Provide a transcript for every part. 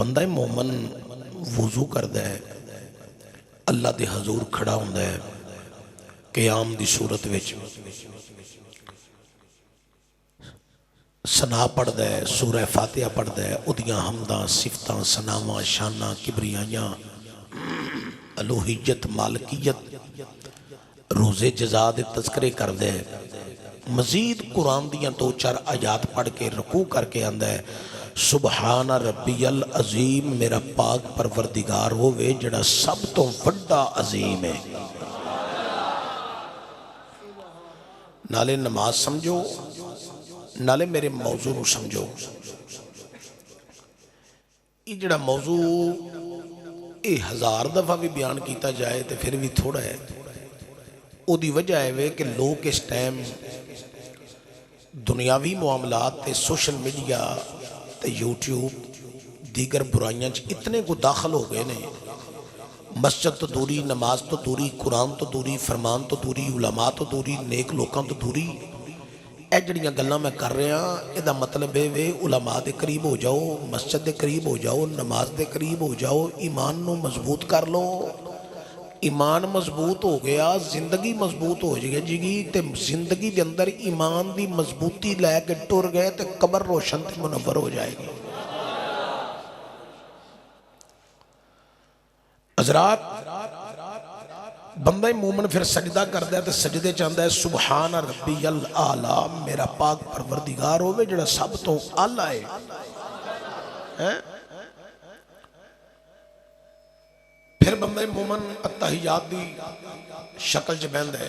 بندہ مومن وضو کردا ہے، اللہ دے حضور کھڑا ہوندا ہے، قیام دی صورت وچ ثنا پڑھدا ہے، سورہ فاتحہ پڑھدا ہے، اودیاں حمداں صفتاں ثناواں شاناں کبریائیاں الوہیت مالکیت روزے جزا دے تذکرے کردا ہے، مزید قرآن دیاں دو چار آیات پڑھ کے رکوع کر کے آندا ہے سبحان ربی العظیم، میرا پاک پروردگار ہوئے جڑا سب تو وڈا عظیم ہے۔ نالے نماز سمجھو، نالے میرے موضوع نو سمجھو۔ یہ جڑا موضوع یہ 1000 دفعہ بھی بیان کیتا جائے تو پھر بھی تھوڑا ہے۔ او دی وجہ ہے کہ لوگ اس ٹائم دنیاوی معاملات تے سوشل میڈیا تے یوٹیوب دیگر برائیاں اتنے کو داخل ہو گئے نے، مسجد تو دوری، نماز تو دوری، قرآن تو دوری، فرمان تو دوری، علماء تو دوری، نیک لوکاں تو دوری۔ اے جڑیاں گلاں میں کر رہا ہاں، ادا مطلب ہے علماء دے قریب ہو جاؤ، مسجد دے قریب ہو جاؤ، نماز دے قریب ہو جاؤ، ایمان نو مضبوط کر لو۔ ایمان مضبوط ہو گیا، زندگی مضبوط ہو جائے گی، تے زندگی دے اندر ایمان دی مضبوطی لے کے ٹر گئے تے قبر روشن تے منور ہو جائے گی۔ حضرات، بندہ مومن پھر سجدہ کرتا ہے تو سجدے چاہتا ہے سبحان ربی الاعلیٰ، میرا پاک پروردگار ہوئے جڑا سب تو اعلیٰ ہے۔ پھر بندہ مومن التحیات دی شکل چ بہندا ہے،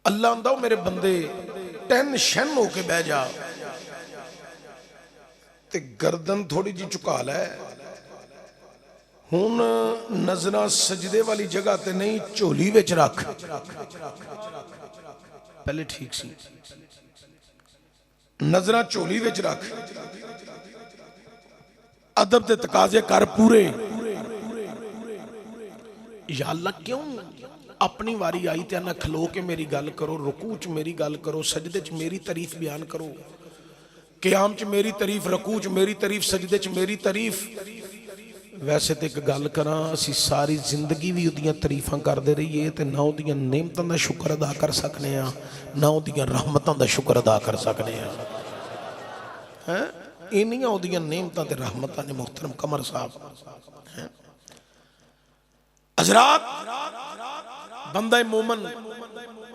اللہ آندا میرے بندے ٹینشن ہو کے بہ جا تے گردن تھوڑی جی چکا لے، ہون نظرہ سجدے والی جگہ تے نہیں چولی وچ رکھ۔ پہلے ٹھیک سی، نظرہ چولی وچ رکھ، ادب تے تقاضے کر پورے۔ یا اللہ کیوں اپنی واری آئی تے نہ کھلو کے میری گل کرو، رکوع چ میری گل کرو، سجدے چ میری تعریف بیان کرو، قیام چ میری تعریف، رکوع چ میری تعریف، سجدے چ میری تعریف۔ ویسے تے ایک گل کراں، اسی ساری زندگی بھی اودیاں تعریفاں کردے رہیے تے نہ اودیاں نعمتاں دا شکر ادا کر سکنے ہاں، نہ اودیاں رحمتاں دا شکر ادا کر سکنے ہاں۔ اینیاں اودیاں نعمتاں تے رحمتاں نے محترم قمر صاحب۔ حضرات، بندہ مومن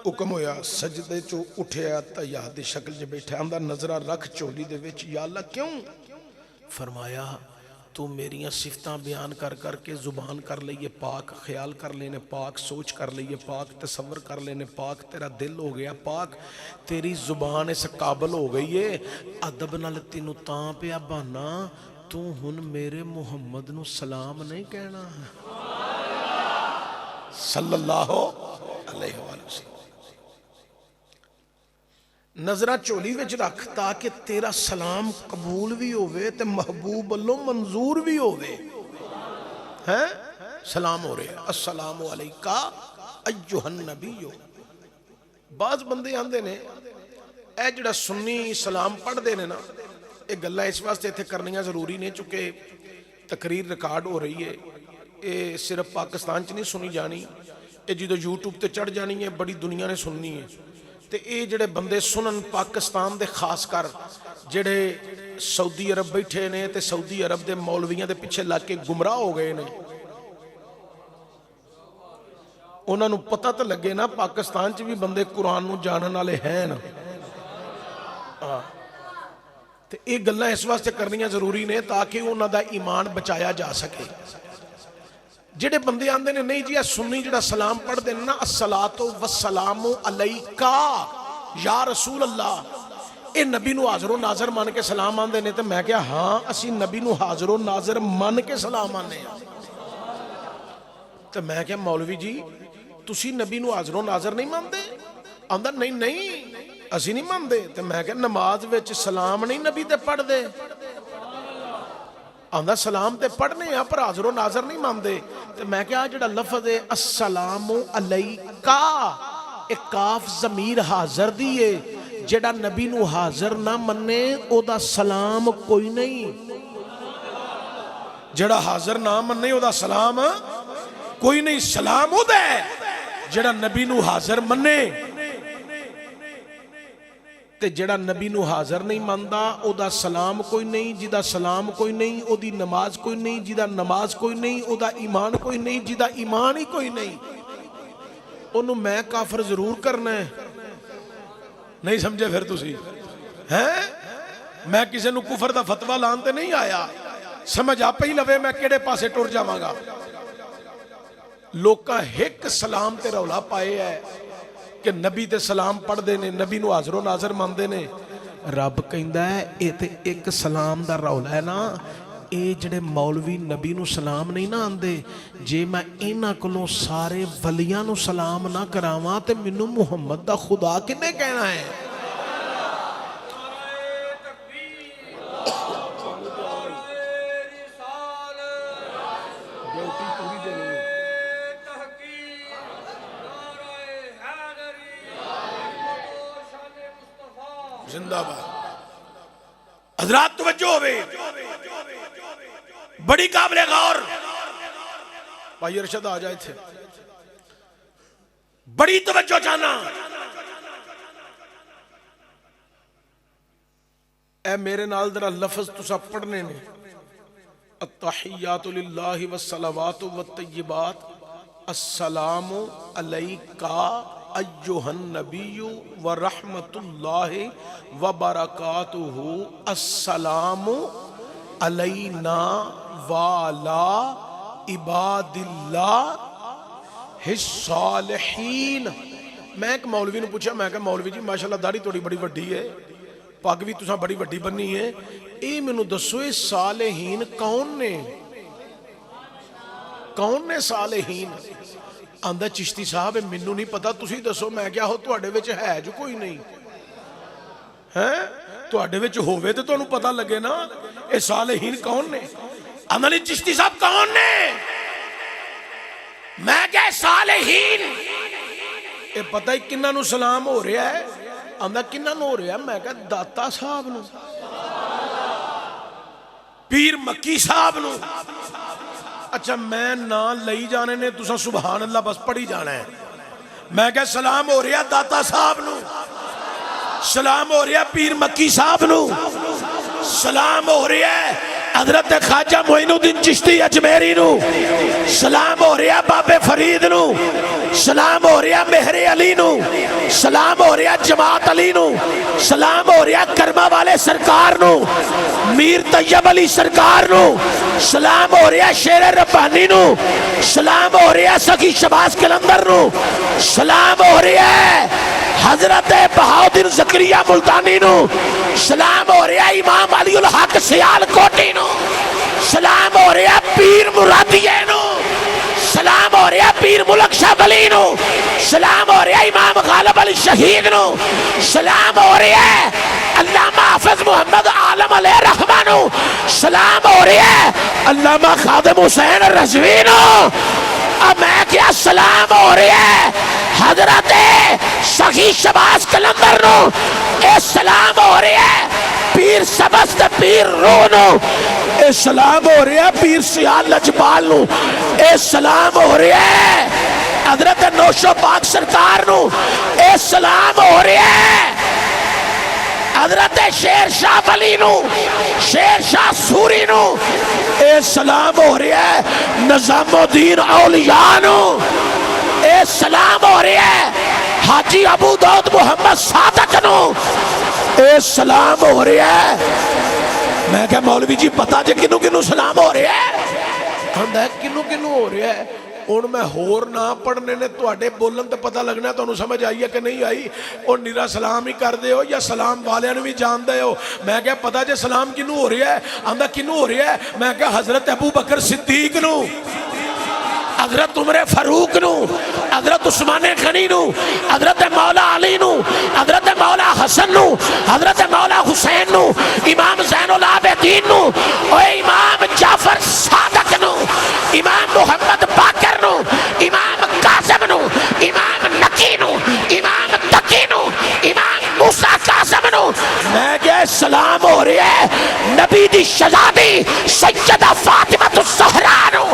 حکم ہویا سجدے چو اٹھیا تحیات دی شکل جے بیٹھے، اندر نظرہ رکھ چولی دے وچ۔ یا اللہ کیوں؟ فرمایا تو میریاں صفتاں بیان کر کر کے زبان کر لئیے پاک، خیال کر لینے پاک، سوچ کر لئیے پاک، تصور کر لینے پاک، تیرا دل ہو گیا پاک، تیری زبان اس قابل ہو گئی ہے، ادب نال تینوں تاں پہ ابانا تو ہن میرے محمد نو سلام نہیں کہنا صلی اللہ علیہ وسلم۔ نظرہ چولی وچ رکھ تاکہ تیرا سلام قبول بھی ہوئے تے محبوب اللہ منظور بھی ہوئے۔ سلام ہو رہے السلام علیکہ ایہا النبی۔ بعض بندے آندے نے اے جڑا سنی سلام پڑھ دے نے نا، ایک گلہ اس واسطے تھے کرنیاں ضروری نہیں، چونکہ تقریر ریکارڈ ہو رہی ہے، اے صرف پاکستان چ نہیں سنی جانی، اے جدو یوٹیوب تے چڑھ جانی ہے، بڑی دنیا نے سننی ہے۔ تے اے جڑے بندے سنن پاکستان دے خاص کر جڑے سعودی عرب بیٹھے نے تے سعودی عرب دے مولویاں دے پیچھے لگ کے گمراہ ہو گئے نے، انہاں نو پتہ تو لگے نا پاکستان چ بھی بندے قرآن نو جانن والے ہیں نا۔ تے اے گلہ اس واسطے کرنیاں ضروری نے تاکہ انہاں دا ایمان بچایا جا سکے۔ جڑے بندے آندے نے نہیں جی سنی جڑا سلام پڑھ دے نا الصلاۃ والسلام علیکہ یا رسول اللہ، اے نبی نو حاضر و ناظر مان کے سلام آندے نے۔ تے میں کہا ہاں اسی نبی نو حاضر و ناظر مان کے سلام آنے ہیں۔ تے میں کہا مولوی جی تسی نبی نو حاضر و ناظر نہیں ماندے؟ آندہ نہیں اسی نہیں ماندے۔ تے میں کہا نماز وچ سلام نہیں نبی تے پڑھ دے؟ آندہ سلام تے پڑھنے ہیں پر حاضر و ناظر نہیں ماندے۔ تے میں کہا جڑا لفظ ہے السلام علیکہ، ایک کاف ضمیر حاضر دیئے، جڑا نبی نو حاضر نہ منے او دا سلام کوئی نہیں، جڑا حاضر نہ منے او دا سلام کوئی نہیں، سلام او دا ہے جڑا نبی نو حاضر منے، تے جڑا نبی نو حاضر نہیں ماندا او دا سلام کوئی نہیں، جدا سلام کوئی نہیں او دی نماز کوئی نہیں، جدا نماز کوئی نہیں او دا ایمان کوئی نہیں، جدا ایمان ہی کوئی نہیں، انہوں میں کافر ضرور کرنا ہے۔ نہیں سمجھے پھر تسی ہیں؟ میں کسی نو کفر دا فتوہ لانتے نہیں آیا، سمجھ آپ ہی لوے میں کیڑے پاسے ٹر جاواں گا۔ لوکاں ایک سلام تے رولا پائے ہے کہ نبی تے سلام پڑھ دے نے، نبی نو حاضر و ناظر ماندے نے۔ رب کہندا ہے اے تے ایک سلام دا رولا ہے نا، اے جڑے مولوی نبی نو سلام نہیں نہ آندے، جے میں انہاں کولوں سارے ولیاں نو سلام نہ کراواں تے مینوں محمد دا خدا کنے کہنا ہے؟ زندہ باد حضرات توجہ ہوئے، بڑی قابل غور، بھائی ارشد آ جائے تھے، بڑی توجہ جانا۔ اے میرے نال ذرا لفظ تسا پڑھنے نے، التحیات للہ والصلوات والطیبات، السلام علیکہ ایہا النبی ورحمت اللہ وبرکاتہ، السلام علینا وعلا عباد اللہ الصالحین۔ میں ایک مولوی نے پوچھا، میں کہا مولوی جی ماشاءاللہ داڑھی توڑی بڑی وڈی ہے، پگ بھی تساں بڑی وڈی بننی ہے، اے مینوں دسو اے صالحین کون نے؟ کون نے صالحین؟ آندہ چشتی صاحب مینوں نہیں پتا، تسی دسو۔ میں کیا ہو تواڈے وچ ہے جو کوئی نہیں ہے، تواڈے وچ ہووے تے تانوں پتہ لگے نا اے صالحین کون نے؟ آندہ نہیں چشتی صاحب کون نے؟ میں کیا صالحین اے پتہ ہی کنہاں نو سلام ہو رہا ہے؟ آندہ کنہاں نو ہو رہا ہے؟ میں کیا داتا صاحب نو، پیر مکی صاحب نو۔ اچھا میں نہ لئی جانے نے تسا سبحان اللہ بس پڑھی جانا ہے۔ میں کہا سلام ہو رہا داتا صاحب نو، سلام ہو رہا پیر مکی صاحب نو، سلام ہو رہا ہے حضرت خواجہ معین الدین چشتی اجمیری نو، سلام ہو رہا بابے فرید نو، سلام ہو رہا مہر علی نو، سلام ہو رہا جماعت علی نو، سلام ہو رہا کرما والے سرکار نو، میر طیب علی سرکار نو، سلام ہو رہا شیر ربانی نو، سلام ہو رہا سخی شباز کلندر نو، سلام ہو رہا ہے حضرت بہاؤدین زکریہ ملتانی نو، سلام ہو رہا امام علی الحق سیال کوٹی نو، سلام ہو رہا پیر مرادیے نو، سلام ہو رہا پیر ملک شاہ ولی نو، سلام ہو رہا امام غالب علی شہید نو، سلام ہو رہا ہے علامہ حافظ محمد عالم علیہ رحمہ نو، سلام ہو رہا ہے علامہ خادم حسین رضوی نو۔ اب میں کیا سلام ہو رہا ہے حضرت سخی شباز کلندر نو، اے سلام ہو رہا ہے پیر سبست پیر رو نو، اے سلام ہو رہا ہے پیر سیال لجبال نو، اے سلام ہو رہا ہے حضرت نوشو پاک سرکار نو، اے سلام ہو رہا ہے حضرت شیر شاہ ولی نو، شیر شاہ سوری نو، اے سلام ہو رہا ہے نظام الدین اولیاء نو، اے سلام ہو رہا ہے حاجی ابو داؤد محمد صادق نو، اے سلام ہو رہا ہے۔ میں کہا مولوی جی پتا جے کنو کنو سلام ہو رہا ہے؟ ہم کنو کنو ہو رہا ہے؟ ان میں ہور نہ پڑھنے نے تواڈے بولن تے پتہ لگنا ہے تانوں سمجھ آئی ہے کہ نہیں آئی؟ اور نیرا سلام ہی کر دے ہو یا سلام والے نے بھی جان دے ہو؟ میں کہا پتہ جے سلام کنو ہو رہا ہے؟ آندہ کنو ہو رہا ہے؟ میں کہا حضرت ابو بکر صدیق نو، حضرت عمر فاروق نو، حضرت عثمان غنی نو، حضرت مولا علی نو، حضرت مولا حسن نو، حضرت مولا حسین نو، امام زین العابدین نو، اور امام جعفر صادق نو، امام محمد باقر نو، امام قاسم نو، امام نقی نو، امام تقی نو، امام موسیٰ قاسم رہی ہے نبی دی شہزادی سیدہ فاطمہ الزہرا نو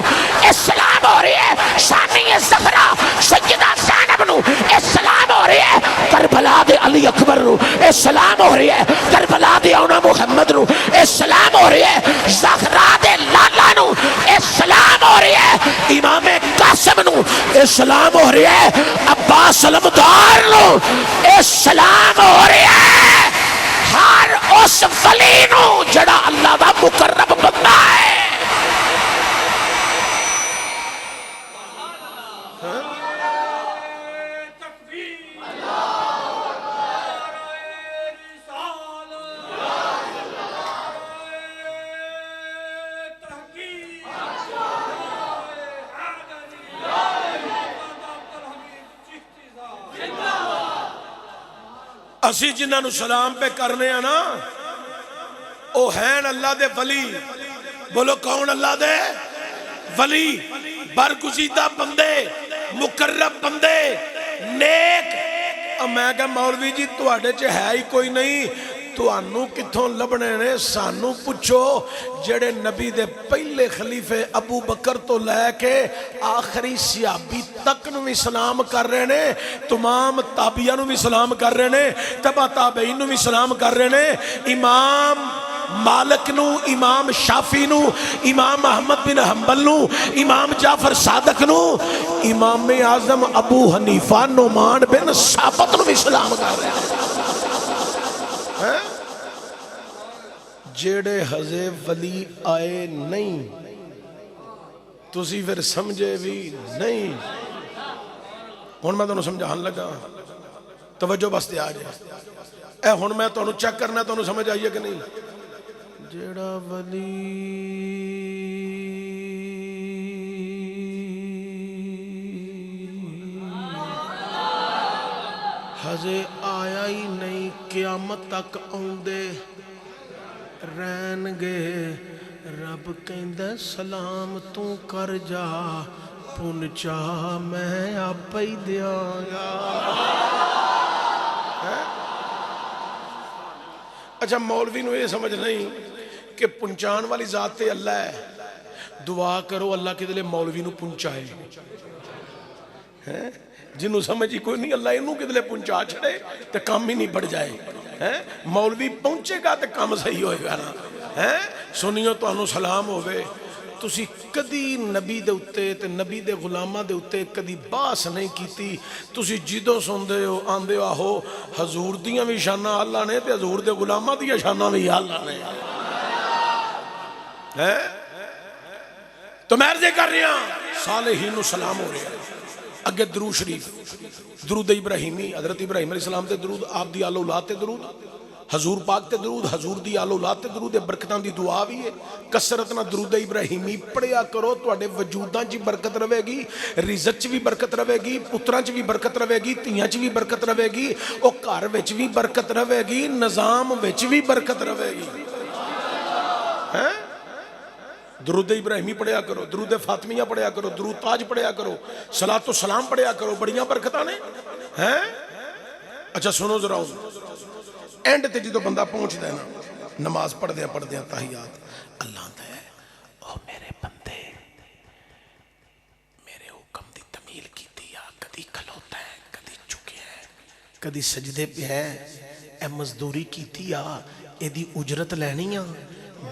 اسلام ہو رہی ہے ثانی زہرا سیدہ زینب نو اسلام ہو رہی ہے کربلا دے علی اکبر نو اسلام ہو رہی ہے کربلا دے اونا محمد نو اسلام ہو رہی ہے زہرا دے لالا نو اسلام ہو رہی ہے امام قاسم نو اسلام ہو رہی ہے عباس علمدار نو اسلام ہو رہی ہے ہر اس ولی نو جڑا اللہ دا مقرب بندہ ہے اسی جنہاں نو سلام پہ کرنے ہیں نا او ہیں اللہ دے ولی بولو کون اللہ دے ولی برگزیدہ بندے مقرب بندے نیک میں کہا مولوی جی تواڈے چ ہے ہی کوئی نہیں تانوں کتھوں لبنے نے سانوں پوچھو جڑے نبی دے پہلے خلیفے ابو بکر تو لے کے آخری صحابی تک نو بھی سلام کر رہے نے تمام تابعیاں نو بھی سلام کر رہے نے تبع تابعین نو بھی سلام کر رہے نے امام مالک نو امام شافی نو امام احمد بن حنبل نو امام جعفر صادق نو امام اعظم ابو حنیفہ نعمان بن ثابت نو بھی سلام کر رہے ہیں جیڑے حضے ولی آئے نہیں تسی پھر سمجھے بھی نہیں ہن میں تانوں سمجھان لگا توجہ بس تے آ جائے اے ہن میں تانوں چیک کرنا تانوں سمجھ آئیے کہ نہیں جیڑا ولی حضے آیا ہی نہیں قیامت تک آؤندے رہن گے رب کہندہ سلام تو کر جا پنچا میں آپ ہی دیا گا اچھا مولوی نو یہ سمجھ نہیں کہ پنچان والی ذات اللہ ہے دعا کرو اللہ کے دلے مولوی نو پنچائے جنہوں سمجھی کوئی نہیں اللہ انہوں کے دلے پنچا چھڑے تو کام ہی نہیں بڑھ جائے مولوی پہنچے گا تو کام صحیح ہوئے گا نا سنیو تو انہوں سلام ہوئے تسی کدی نبی دے اتے تے نبی دے غلامہ دے اتے کدی باس نہیں کیتی تسی جدو سن دے ہو آندے ہو آہو حضور دیاں بھی شانہ اللہ نے تے حضور دے غلامہ دیاں شانہ بھی اللہ نے تو میں عرضے کر رہی ہوں صالحین و سلام ہو رہے ہیں اگے درود شریف درود ابراہیمی حضرت ابراہیم علیہ السلام تے درود آپ دی آل اولاد تے درود حضور پاک تے درود حضور دی آل اولاد تے درود برکتاں دی دعا بھی ہے کثرت نہ درود ابراہیمی پڑھیا کرو تواڈے وجوداں چ برکت رہے گی رزق چ بھی برکت رہے گی پتراں چ بھی برکت رہے گی تیاں چ بھی برکت رہے گی او گھر وچ بھی برکت رہے گی نظام وچ بھی برکت رہے گی درود ابراہیمی پڑھیا کرو درود فاطمیہ پڑھیا کرو درود تاج پڑھیا کرو صلاۃ و سلام پڑھیا کرو بڑیاں برکتاں نے اچھا سنو ذرا اینڈ تے جدو بندہ پہنچ دے نا نماز پڑھ دیا تحیات اللہ دے او میرے بندے میرے حکم دی تمیل کی دیا کدی کھلوتا ہے کدی چکے ہیں کدی سجدے پہ ہیں اے مزدوری کی دیا اے دی اجرت لینی ہے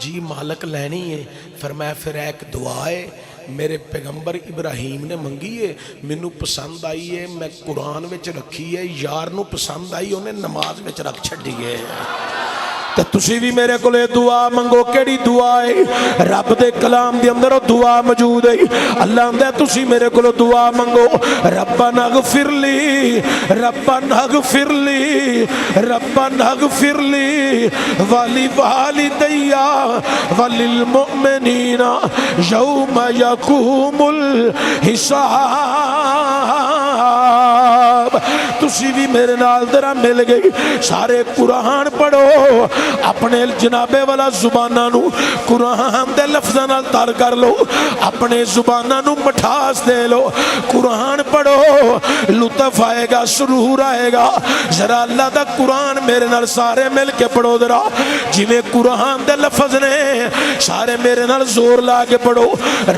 جی مالک لینی ہے فرمایا پھر ایک دعا ہے میرے پیغمبر ابراہیم نے منگی ہے منو پسند آئی ہے میں قرآن وچ رکھی ہے یار نو پسند آئی انہیں نماز وچ رکھ چھڑی ہے تو تسی بھی میرے کو لے دعا منگو کیڑی دعا ہے رب دے کلام دے اندر دعا موجود ہے اللہ اندر تسی میرے کو لے دعا منگو ربنا اغفر لی ربنا اغفر لی ربنا اغفر لی والی والدیا وللمؤمنین یوم یقوم الحساب تو تسی بھی میرے نال ذرا مل گئی سارے قرآن پڑھو اپنے جنابے والا زبانہ نو قرآن دے لفظاں نال تر کر لو اپنے زبانہ نو مٹھاس دے لو قرآن پڑھو لطف آئے گا سرور آئے گا ذرا اللہ دا قرآن میرے نال سارے مل کے پڑھو ذرا جی میں قرآن دے لفظ نے سارے میرے نال زور لا کے پڑھو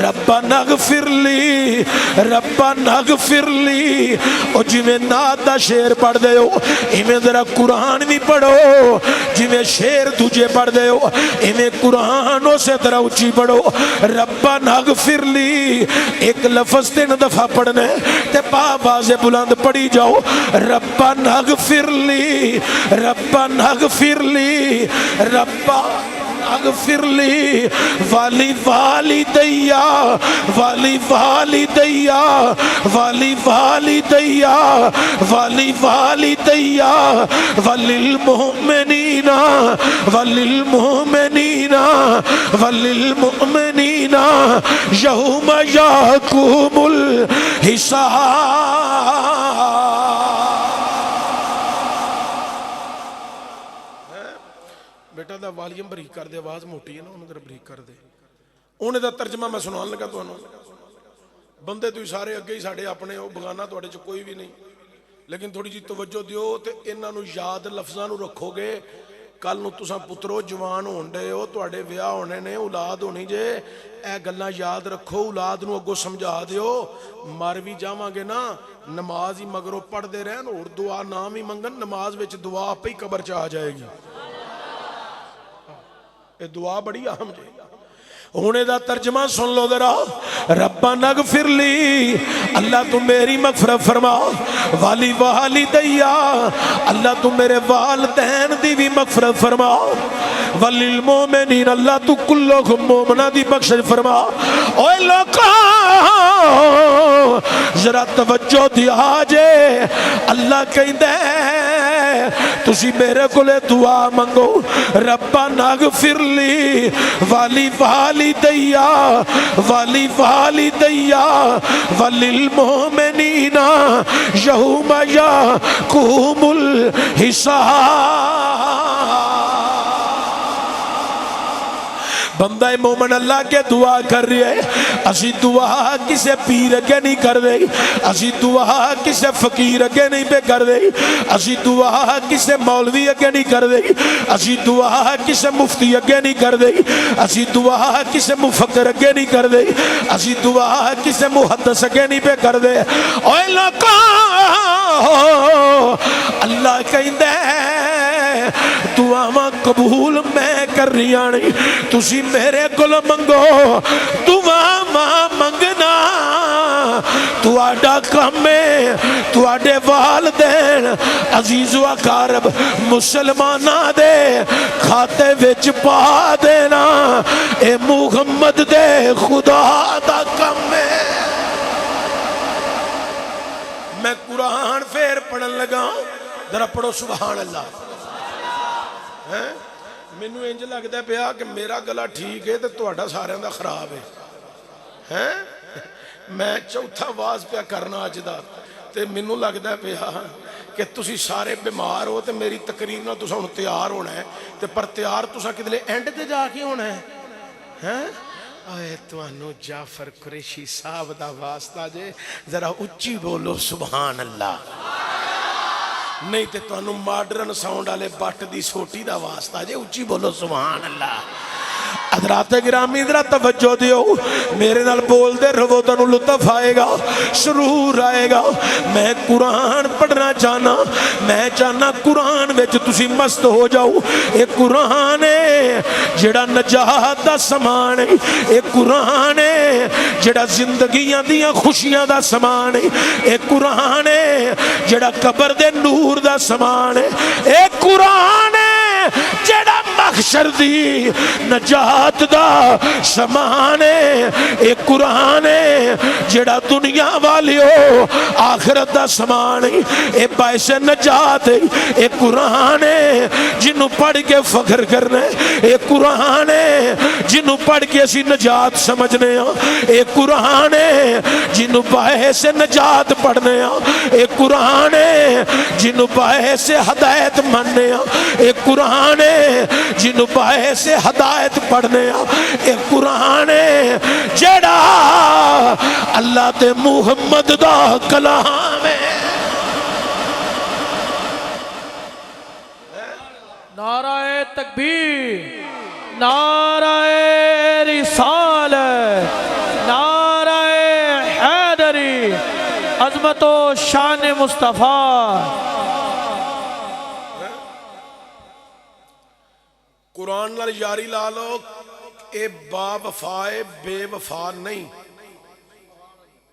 ربنا اغفر لی ربنا اغفر لی او جی میں نعت دا شعر پڑھ دے ہو ایمیں ذرا قرآن بھی پڑھو جی میں شعر تجھے پڑھ دے ہو ایمیں قرآنوں سے ذرا اچھی پڑھو ربنا اغفر لی ایک لفظ 3 دفعہ پڑھنے تے پا آواز بلند پڑھی جاؤ ربنا اغفر لی ربنا اغفر لی ربنا اغفر لی والی والدیا والی والدیا والی والدیا والی والدیا وللمؤمنین وللمؤمنین وللمؤمنین یوم یقوم الحساب بیٹا دا والیوم بریک کر دے آواز موٹی ہے نا انہوں نے بریک کر دے انہیں دا ترجمہ میں سنان لگا تو انہوں بندے تو سارے اگے ہی ساڑھے اپنے ہو بگانا تو اڑے چو کوئی بھی نہیں لیکن تھوڑی جی توجہ دیو تے انہاں نو یاد لفظاں نو رکھو گے کل نو تساں پترو جوان ہونڈے ہو تو اڑے ویاہ ہونے نے اولاد ہونی جے اے گلنا یاد رکھو اولاد نو اگو سمجھا دیو مر بھی جاواں گے نا نماز ہی مگروں پڑھ دے رہن اور دعا نام ہی منگن نماز وچ دعا پہ ہی قبر چاہ جائے گی یہ دعا بڑی اہم جائے ہونے دا ترجمہ سن لو ذرا ربنا اغفر لی اللہ تو میری مغفرت فرما والی والدیا اللہ تو میرے والدین دی بھی مغفرت فرما وللمؤمنین اللہ تو کلکم مومنہ دی بخشش فرما اوے لوکاں ذرا توجہ دیا جے اللہ کہندے تسی میرے کو لے دعا منگو ربنا اغفر لی والی والدیا والی والدیا وللمؤمنین یوم یقوم الحساب بندہ مومن اللہ کے دعا کر رہی ہے اسی دعا کسے پیر اگے نہیں کر دے اسی دعا کسے فقیر اگے نہیں پہ کر دے اسی دعا کسے مولوی اگے نہیں کر دے اسی دعا کسے مفتی اگے نہیں کر دے اسی دعا کسے مفکر اگے نہیں کر دے اسی دعا کسے محدث اگے نہیں پہ کر دے اوے لوکاں اللہ کہندے دعاواں قبول میں کر رہی آنی تسی میرے کل منگو دعا ماں منگنا تو آڈا کمیں تو آڈے والدین عزیز و اقارب مسلمانہ دے کھاتے وچ پا دینا اے محمد دے خدا دا کمیں میں قرآن پھر پڑھن لگا ذرا پڑھو سبحان اللہ مینو انج لگتا پیا کہ میرا گلا ٹھیک ہے تو تہاڈا سارے دا خراب ہے میں چوتھا واز پیا کرنا اج دا تے مینو لگتا پیا کہ تسی سارے بیمار ہو تے میری تقریر نال تساں ہن تیار ہونا ہے تے پر تیار تساں کدلے اینڈ تے جا کے ہونا ہے اے تانوں جعفر قریشی صاحب دا واسطہ جے ذرا اچھی بولو سبحان اللہ نہیں تے تو انہوں ماڈرن ساؤنڈ آلے بٹ دی سوٹی دا واسطہ جے اچھی بولو سبحان اللہ حضرات گرامی ذرا توجہ دیو میرے نال بول دے رو تنو لطف آئے گا سرور آئے گا میں قرآن پڑھنا چاہنا میں چاہنا قرآن وچ تسی مست ہو جاؤ اے قرآن ہے جڑا نجات دا سامان ہے اے قرآن ہے جڑا زندگیاں دیاں خوشیاں دا سامان ہے اے قرآن ہے جڑا قبر دے نور دا سامان ہے اے قرآن ہے جڑا محشر دی نجات دا سامان ہے اے قرآن ہے جڑا دنیا والیو آخرت دا سامان ہے اے باعث نجات ہے اے قرآن ہے جنہوں پڑھ کے فخر کرنا ہے اے قرآن ہے جنوں پڑھ کے اسی نجات سمجھنے ہاں، اے قرآن ہے جنوں پائے سے نجات پڑھنے ہاں، اے قرآن ہے جنوں پائے سے ہدایت مننے ہاں، اے قرآن ہے جنوں پائے سے ہدایت پڑھنے ہاں، اے قرآن ہے جڑا اللہ تے محمد دا کلام ہے۔ نعرہ تکبیر، نعرہ رسالت، نعرہ حیدری، عظمت و شان مصطفیٰ۔ قرآن نال یاری لا لو، اے با وفا ہے، بے وفا نہیں۔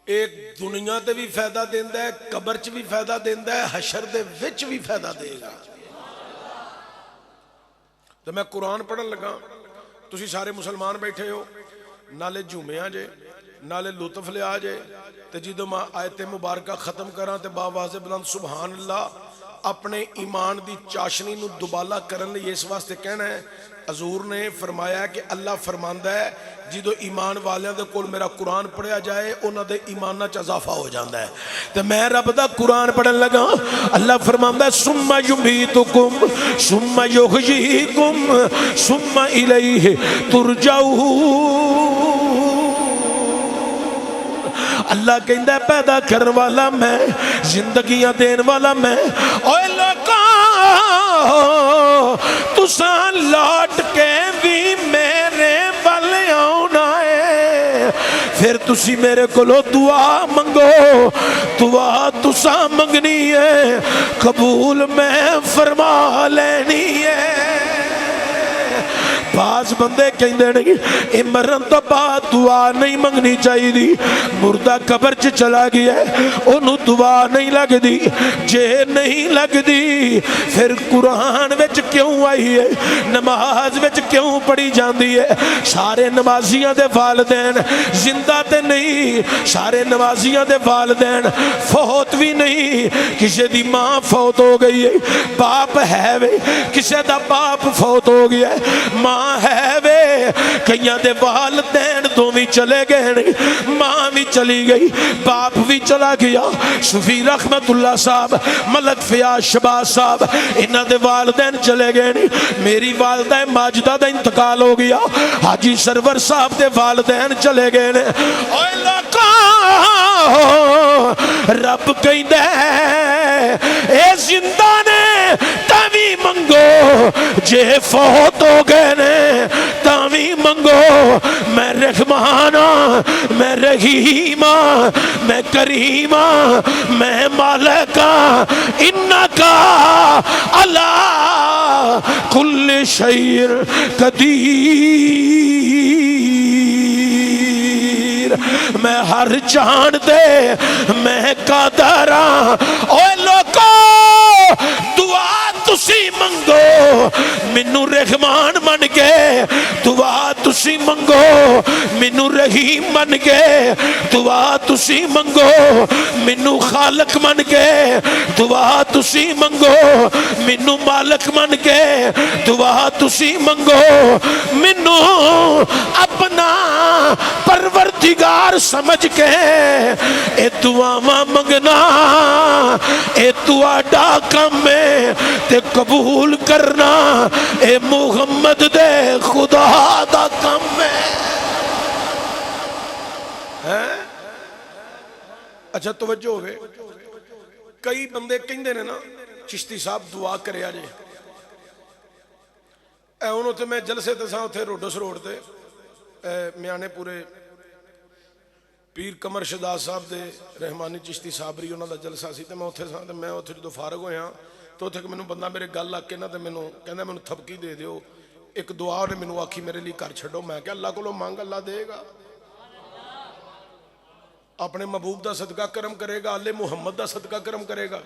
ایک دنیا تے بھی فائدہ دیندہ ہے، قبر چ بھی فائدہ دیندہ ہے، حشر دے وچ بھی فائدہ دے گا۔ تو میں قرآن پڑھن لگا، تسی سارے مسلمان بیٹھے ہو، نالے جھومے آجے، نالے لطف لے آجے، تے جدو میں آیت مبارکہ ختم کران تے باواز بلند سبحان اللہ اپنے ایمان دی چاشنی نو دوبالا کرن لئے اس واسطے کہنا ہے۔ حضور نے فرمایا کہ اللہ فرماندہ ہے جدو ایمان والیاں دے کول میرا قرآن پڑھیا جائے انہاں دے ایمانہ چ اضافہ ہو جاندہ ہے۔ تو میں رب دا قرآن پڑھن لگا، اللہ فرماندہ ہے ثم یمیتکم ثم یحییکم ثم الیہ ترجعون۔ اللہ کہندہ ہے پیدا کرن والا میں، زندگیاں دین والا میں۔ اوے لوکاں تساں لوٹ کے بھی میرے ول آنا ہے، پھر تسی میرے کولو دعا منگو، دعا تساں منگنی ہے، قبول میں فرما لینی ہے۔ بعض بندے کہندے نہیں اے مرن تو بعد دعا نہیں منگنی چاہیے دی، مردہ قبر چ چلا گیا ہے انہوں دعا نہیں لگ دی، جے نہیں لگ دی پھر قرآن وچ کیوں آئی ہے، نماز وچ کیوں پڑھی جاندی ہے۔ سارے نمازیاں دے والدین زندہ تے نہیں، سارے نمازیاں دے والدین فوت بھی نہیں، کسے دی ماں فوت ہو گئی ہے، باپ ہے وے کسے دا باپ فوت ہو گیا ہے، ماں ہے وے کئیاں دے والدین دو بھی چلے گئے نہیں، ماں بھی چلی گئی، باپ بھی چلا گیا۔ صوفی رحمت اللہ صاحب، ملک فیاض شہباز صاحب، انہاں دے والدین چلے گئے نہیں۔ میری والدہ ماجدہ دا انتقال ہو گیا، حاجی سرور صاحب دے والدین چلے گئے نے۔ اوے لوکاں رب کہندہ ہے اے زندہ نے تاوی منگو، جے فوت ہو گئے نے تاوی منگو، میں رحمانا، میں رحیمہ، میں کریمہ، میں مالکہ، انکا علی کل شیء قدیر، میں ہر جان دے میں قادراں۔ اوے لوکو دعا تسی منگو منو رحمان من کے، دعا تسی منگو منو رحیم من کے، دعا تسی منگو منو خالق من کے، دعا تسی منگو منو مالک من کے، دعا تسی منگو منو اپنا پروردگار سمجھ کے۔ اے دعا منگنا اے تواڈا کم ہے تے قبول کرنا اے محمد دے خدا دا کم ہے۔ اچھا توجہ ہوئے، کئی بندے کہندے نے نا چشتی صاحب دعا کریا جے، اے انہوں تے میں جلسے تے ساں اتھے روڈس روڈ تے میانے پورے پیر کمر شہزاد صاحب دے رحمانی چشتی صابری انہوں دا جلسہ سی تے میں اتھے ساں تے میں اتھے جدو فارغ ہوئے ہاں تو اتھے کہ میں بندہ میرے گل لگ کے نا تے میں کہنا میں تھپکی دے دیو، ایک دعا نے میں آکھی میرے لیے کر چھڑو، میں کہ اللہ کو لو مانگ اللہ دے گا، اپنے محبوب دا صدقہ کرم کرے گا، آل محمد دا صدقہ کرم کرے گا،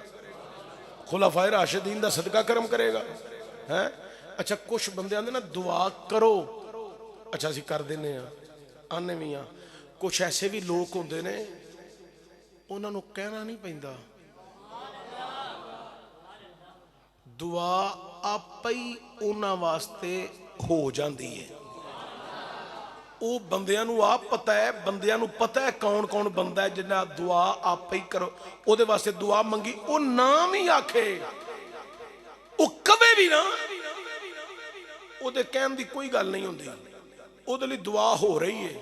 خلفائے راشدین دا صدقہ کرم کرے گا۔ اچھا کچھ بندے آندے نا دعا کرو، اچھا اسی کر دینے ہیں آنے میاں، کچھ ایسے بھی لوگ ہوندے نے انہوں نے کہنا نہیں پہندہ، دعا آپ ہی انہاں واسطے ہو جاندی ہے۔ ਉਹ ਬੰਦਿਆਂ ਨੂੰ ਆਪ ਪਤਾ ਹੈ, ਬੰਦਿਆਂ ਨੂੰ ਪਤਾ ਹੈ ਕੌਣ ਕੌਣ ਬੰਦਾ ਹੈ ਜਿਹਨਾਂ ਦੁਆ ਆਪੇ ਹੀ ਕਰੋ, ਉਹਦੇ ਵਾਸਤੇ ਦੁਆ ਮੰਗੀ, ਉਹ ਨਾਮ ਹੀ ਆਖੇ, ਉਹ ਕਵੇ ਵੀ ਨਾ, ਉਹਦੇ ਕਹਿਣ ਦੀ ਕੋਈ ਗੱਲ ਨਹੀਂ ਹੁੰਦੀ, ਉਹਦੇ ਲਈ ਦੁਆ ਹੋ ਰਹੀ ਹੈ।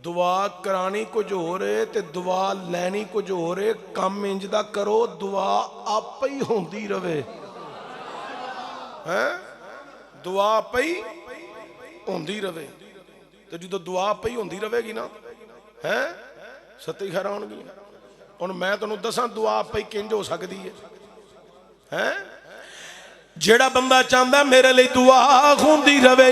ਦੁਆ ਕਰਾਣੀ ਕੁਝ ਹੋਰ ਹੈ ਤੇ ਦੁਆ ਲੈਣੀ ਕੁਝ ਹੋਰ ਹੈ। ਕੰਮ ਇੰਜ ਦਾ ਕਰੋ ਦੁਆ ਆਪੇ ਹੀ ਹੁੰਦੀ ਰਵੇ, ਹੈ ਦੁਆ ਆਪੇ ਹੀ ਹੁੰਦੀ ਰਵੇ। ਤੇ ਜਦੋਂ ਦੁਆ ਆਪੇ ਹੀ ਹੁੰਦੀ ਰਹੇਗੀ ਨਾ, ਹੈ ਸੱਤੀ ਖੈਰਾਂ ਹੋਣਗੀਆਂ। ਹੁਣ ਮੈਂ ਤੁਹਾਨੂੰ ਦੱਸਾਂ ਦੁਆ ਆਪੇ ਹੀ ਕਿੰਜ ਹੋ ਸਕਦੀ ਹੈ। ਜਿਹੜਾ ਬੰਦਾ ਚਾਹੁੰਦਾ ਮੇਰੇ ਲਈ ਦੁਆ ਹੁੰਦੀ ਰਵੇ,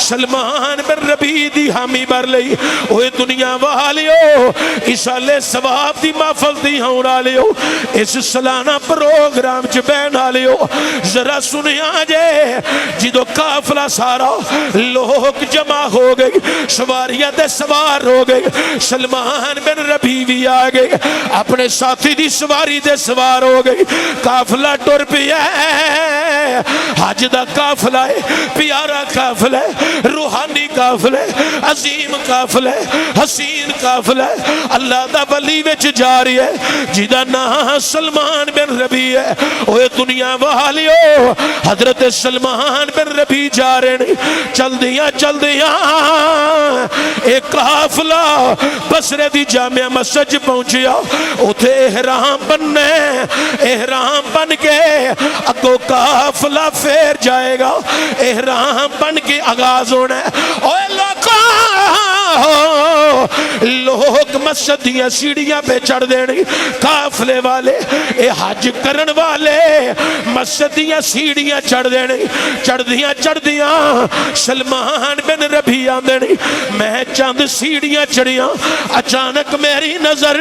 سلمان بن ربی دی حامی بر لئی اوے دنیا والیو اس والے ثواب دی محفل دی ہون والیو اس سالانہ پروگرام چ بہن والیو ذرا سنیا جے جدو قافلہ سارا لوگ جمع ہو گئی سواریاں تے سوار ہو گئی سلمان بن ربی بھی آ گئی اپنے ساتھی دی سواری تے سوار ہو گئی قافلہ ٹر پیا حج دا قافلہ ہے پیارا قافلہ ہے روحانی قافلہ ہے عظیم قافلہ ہے حسین قافلہ ہے اللہ دا ولی وچ جاری ہے جدا نام سلمان بن ربی ہے اوے دنیا والیو حضرت سلمان بن ربی جا رہے ہیں چل دیاں ایک قافلہ بصرے دی جامع مسجد پہنچیا اتھے احرام بن کے اگو قافلہ پھر جائے گا احرام بن کے آغاز ہونا ہے اوے لوگ مسجد دیا سیڑھیاں پہ چڑھ دینے قافلے والے اے حج کرن والے مسجد دیا سیڑھیاں چڑھ دینے چڑھ دیاں سلمان بن ربی آندے میں چند سیڑھیاں چڑھیاں اچانک میری نظر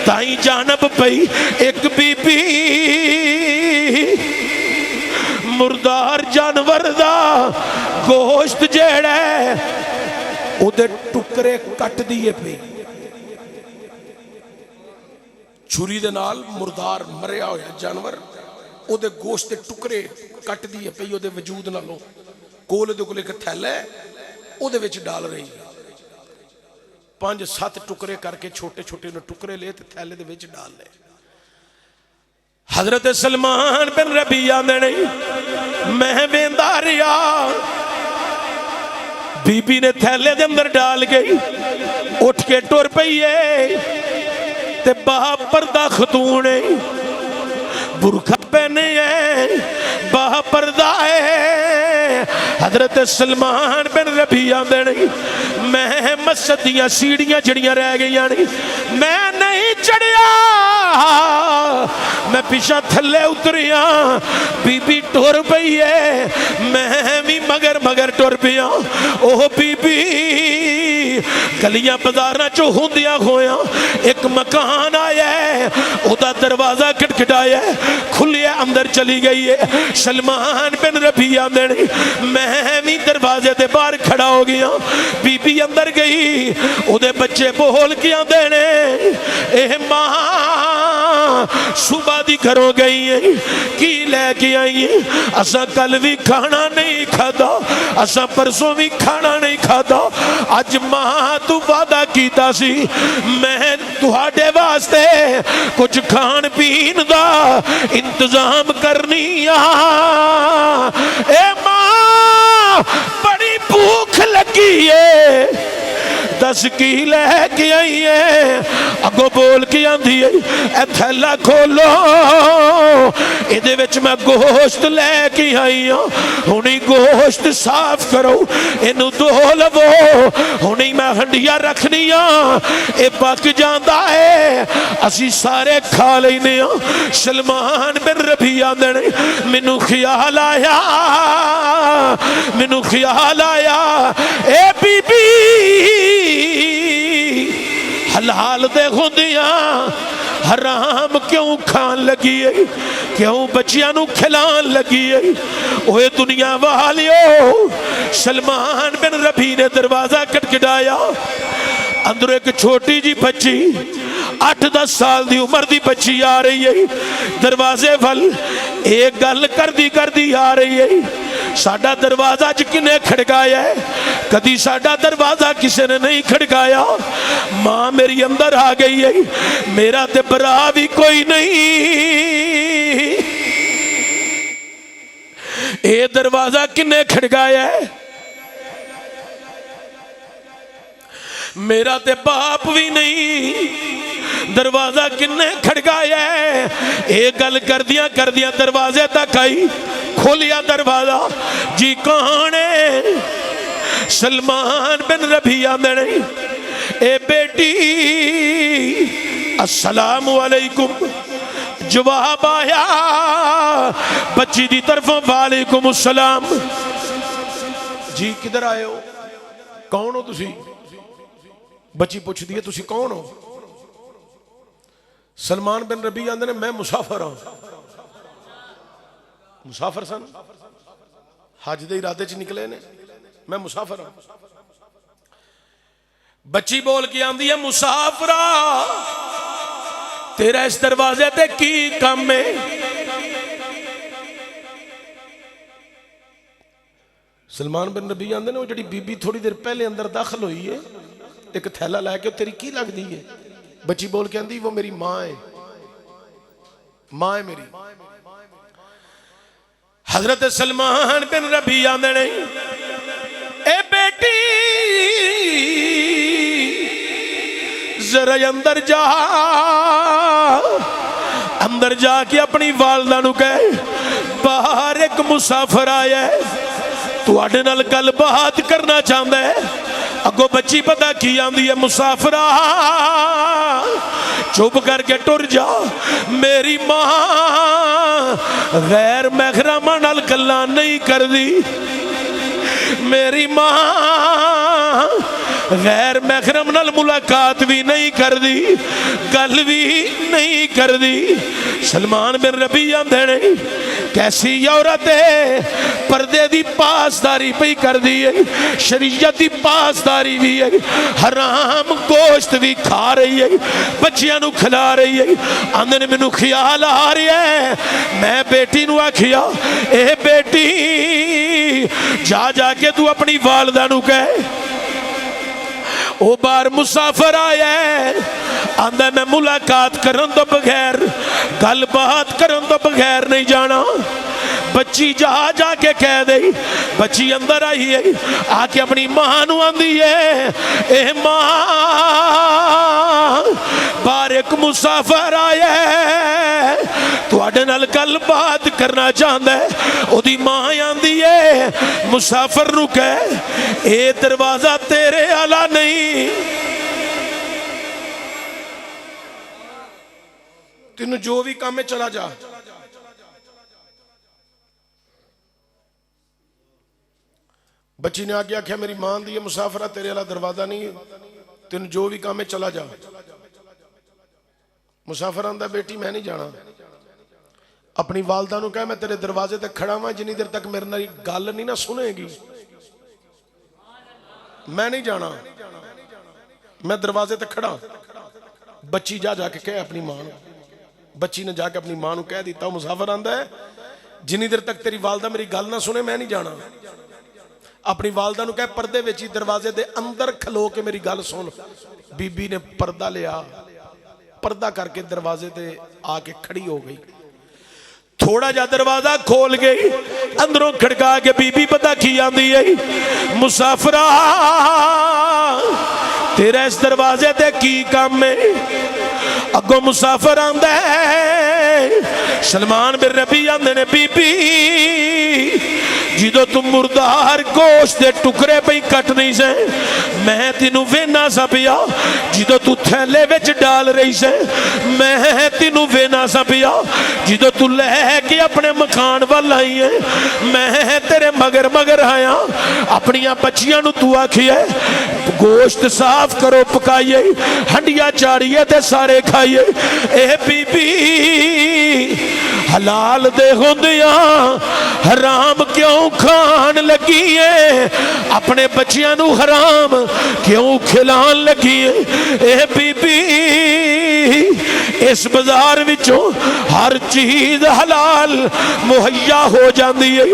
تائیں جانب پئی ایک بی بی مردار جانور دا گوشت جیڑا ہے او دے ٹکرے کٹ دیئے پہ چھری دے نال مردار مریا ہویا جانور او دے گوشت دے ٹکرے کٹ دیئے پہ او دے وجود نہ لو کول دے کولے کے تھیلے او دے وچ ڈال رہی 5-7 ٹکرے کر کے چھوٹے چھوٹے ٹکرے لے تے تھیلے دے وچ ڈال لے حضرت سلمان بن ربی آندے نہیں میں بینداریا بی بی نے تھیلے دے اندر ڈال گئی اٹھ کے ٹور پئیے تے باہ پردہ خاتون برکھا پہنے ہیں باہ پردہ ہے حضرت سلمان بن ربی آندے نہیں میں مسجد دیاں سیڑھیاں جڑیاں رہ گئیاں نہیں میں نہیں چڑھیا میں پیچھا تھلے اتریاں بی بی ٹور پئی ہے میں بھی مگر ٹور پیا اوہ بی بی گلیاں بازاراں چو ہوندیاں ہویاں ایک مکان آیا ہے او دا دروازہ کھٹکھٹایا ہے کھلیا اندر چلی گئی ہے سلمان بن ربی آندے میں بھی دروازے دے باہر کھڑا ہو گیا بی بی اندر گئی او دے بچے بول کے آندے نے اے ماں صبح دی گھروں گئی ہیں کی لے کے آئی ہیں اسا کل بھی کھانا نہیں کھادا اسا پرسوں بھی کھانا نہیں کھادا اج ماں تو وعدہ کیتا سی میں تہاڈے واسطے کچھ کھان پین دا انتظام کرنی اے ماں بڑی بھوک لگی ہے دس کی لے کے آئی ہے اگو بول کے آندھی ہے اے تھیلا کھولو ادھے وچ میں گوشت لے کے آئی ہوں ہونی گوشت صاف کرو انہوں دو لو ہونی میں ہنڈیاں رکھنی ہوں اے پاک جاندہ ہے اسی سارے کھا لینے ہوں سلمان بن ربی آندے منو خیال آیا اے بی بی حلال دے خودیاں حرام کیوں کھان لگی ہے کیوں بچیاں نو کھلان لگی ہے اوہ دنیا والیو سلمان بن ربی نے دروازہ کٹکھٹایا اندر ایک چھوٹی جی بچی 8-10 سال دی عمر دی بچی آ رہی ہے دروازے ول ایک گل کردی آ رہی ہے ساڑھا دروازہ کنے کھڑکایا ہے کدی ساڑھا دروازہ کسے نے نہیں کھڑکایا ماں میری اندر آ گئی ہے میرا تے برا بھی کوئی نہیں اے دروازہ کنے کھڑکایا ہے میرا تے باپ بھی نہیں دروازہ کنے کھڑکایا ہے ایک گل کردیاں دروازے تک آئی کھولیا دروازہ جی کون ہے سلمان بن ربی آندے اے بیٹی السلام علیکم جواب آیا بچی دی طرف وعلیکم السلام جی کدھر آئے ہو؟ کون ہو تسی؟ بچی پوچھ دی ہے تسی کون ہو؟ سلمان بن ربیع آندے نے میں مسافر ہوں. مسافر سن حج دے ارادے چ نکلے نے، میں مسافر ہوں. بچی بول کے آندی ہے مسافرہ تیرا اس دروازے تے کی کام ہے؟ سلمان بن ربیع آندے نے وہ جڑی بی بی تھوڑی دیر پہلے اندر داخل ہوئی ہے ایک تھیلا لے کے تیری کی لگ دی ہے؟ بچی بول کے آندی وہ میری ماں ہے، ماں ہے میری. حضرت سلمان بن ربیع آندے نے اے بیٹی ذرا اندر جا، اندر جا کے اپنی والدہ نو کہے باہر ایک مسافر آیا ہے تو آڈے نال گل بات کرنا چاہتا ہے. اگو بچی پتہ کی آندی ہے مسافرہ چپ کر کے ٹر جا، میری ماں غیر محرم نال گلاں نہیں کر دی، میری ماں غیر محرم نال ملاقات بھی نہیں کر دی، گل بھی نہیں کر دی. سلمان بن ربیع آندے نے کیسی عورت ہے پردے دی پاسداری پہ کر دی ہے، شریعت دی پاسداری بھی ہے، حرام گوشت بھی کھا رہی ہے، بچیاں نو کھلا رہی ہے. آندے نے مینوں خیال آ رہی ہے میں بیٹی نو آکھیا اے بیٹی جا کے تو اپنی والدہ نو کہے او بار مسافر آیا ہے آندہ میں ملاقات کرن تو بغیر گل بات کرن تو بغیر نہیں جانا. بچی جا کے کہہ دے، بچی اندر آئی ہے آ کے اپنی ماں نو آندی ہے اے ماں بار ایک مسافر آیا ہے تو آڈے نال گل بات کرنا چاہتا ہے. او دی ماں آندی ہے مسافر نو کہے اے دروازہ تیرے آلا نہیں، تینوں جو بھی کام میں چلا جا. بچی نے آگیا کہ میری ماں دی مسافرہ تیرے والا دروازہ نہیں، تینوں جو بھی کام میں چلا جا. مسافر آندہ بیٹی میں نہیں جانا، اپنی والدہ نو کہا میں تیرے دروازے تے کھڑا ہوں جنی دیر تک میرے نال گل نہیں نہ سنے گی میں نہیں جانا، میں دروازے تے کھڑا. بچی جا کے کہے اپنی ماں، بچی نے جا کے اپنی ماں نو کہہ دیتا ہوں مسافر آندہ ہے جنی دیر تک تیری والدہ میری گل نہ سنے میں نہیں جانا. اپنی والدہ نو کہے پردے ویچی دروازے دے اندر کھلو کے میری گل سن. بی بی نے پردہ لیا، پردہ کر کے دروازے دے آ کے کھڑی ہو گئی. تھوڑا جا دروازہ کھول گئی، اندروں کھڑکا کے بی بی پتہ کی آندی ہے مسافرہ تیرا اس دروازے تے کی کام میں؟ اگو مسافر آندہ ہے سلمان بن ربیع آندے نے بی بی جدو تم مردار گوشت دے ٹکرے پہ کٹ نہیں سے میں تینوں وینا سا پیا، جدو تو تھیلے وچ ڈال رہی سے میں تینوں وینا سا پیا، جدو تو لے کے اپنے مکان وال آئی ہے میں تیرے مگر آیا. اپنیاں بچیاں نو تو آکھیے گوشت صاف کرو پکائیے، ہنڈیاں چاڑیے تے سارے کھائیے. اے بی بی حلال دے ہوندیاں حرام کیوں کھان لگی ہے، اپنے بچیاں نو حرام کیوں کھلان لگی ہے؟ اے بی بی اس بازار وچوں ہر چیز حلال مہیا ہو جاندی ہے،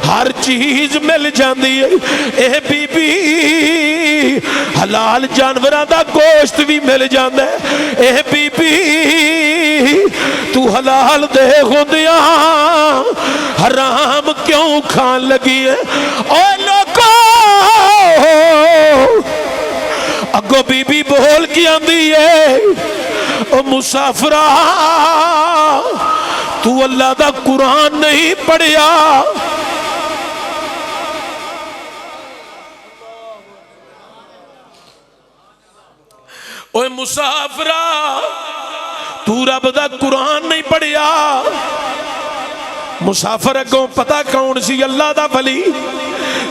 ہر چیز مل جاندی ہے. اے بی بی حلال جانوراں دا گوشت بھی مل جاندا ہے. اے بی بی تو حلال دے ہوندیاں حرام کیوں کھان لگی ہے؟ اے لوگو اگو بی بی بول کی آندی ہے او مسافرہ تو اللہ دا قرآن نہیں پڑھیا، اوے مسافرہ تو رب دا قرآن نہیں پڑھیا. مسافر اگوں پتہ کون سی؟ اللہ دا ولی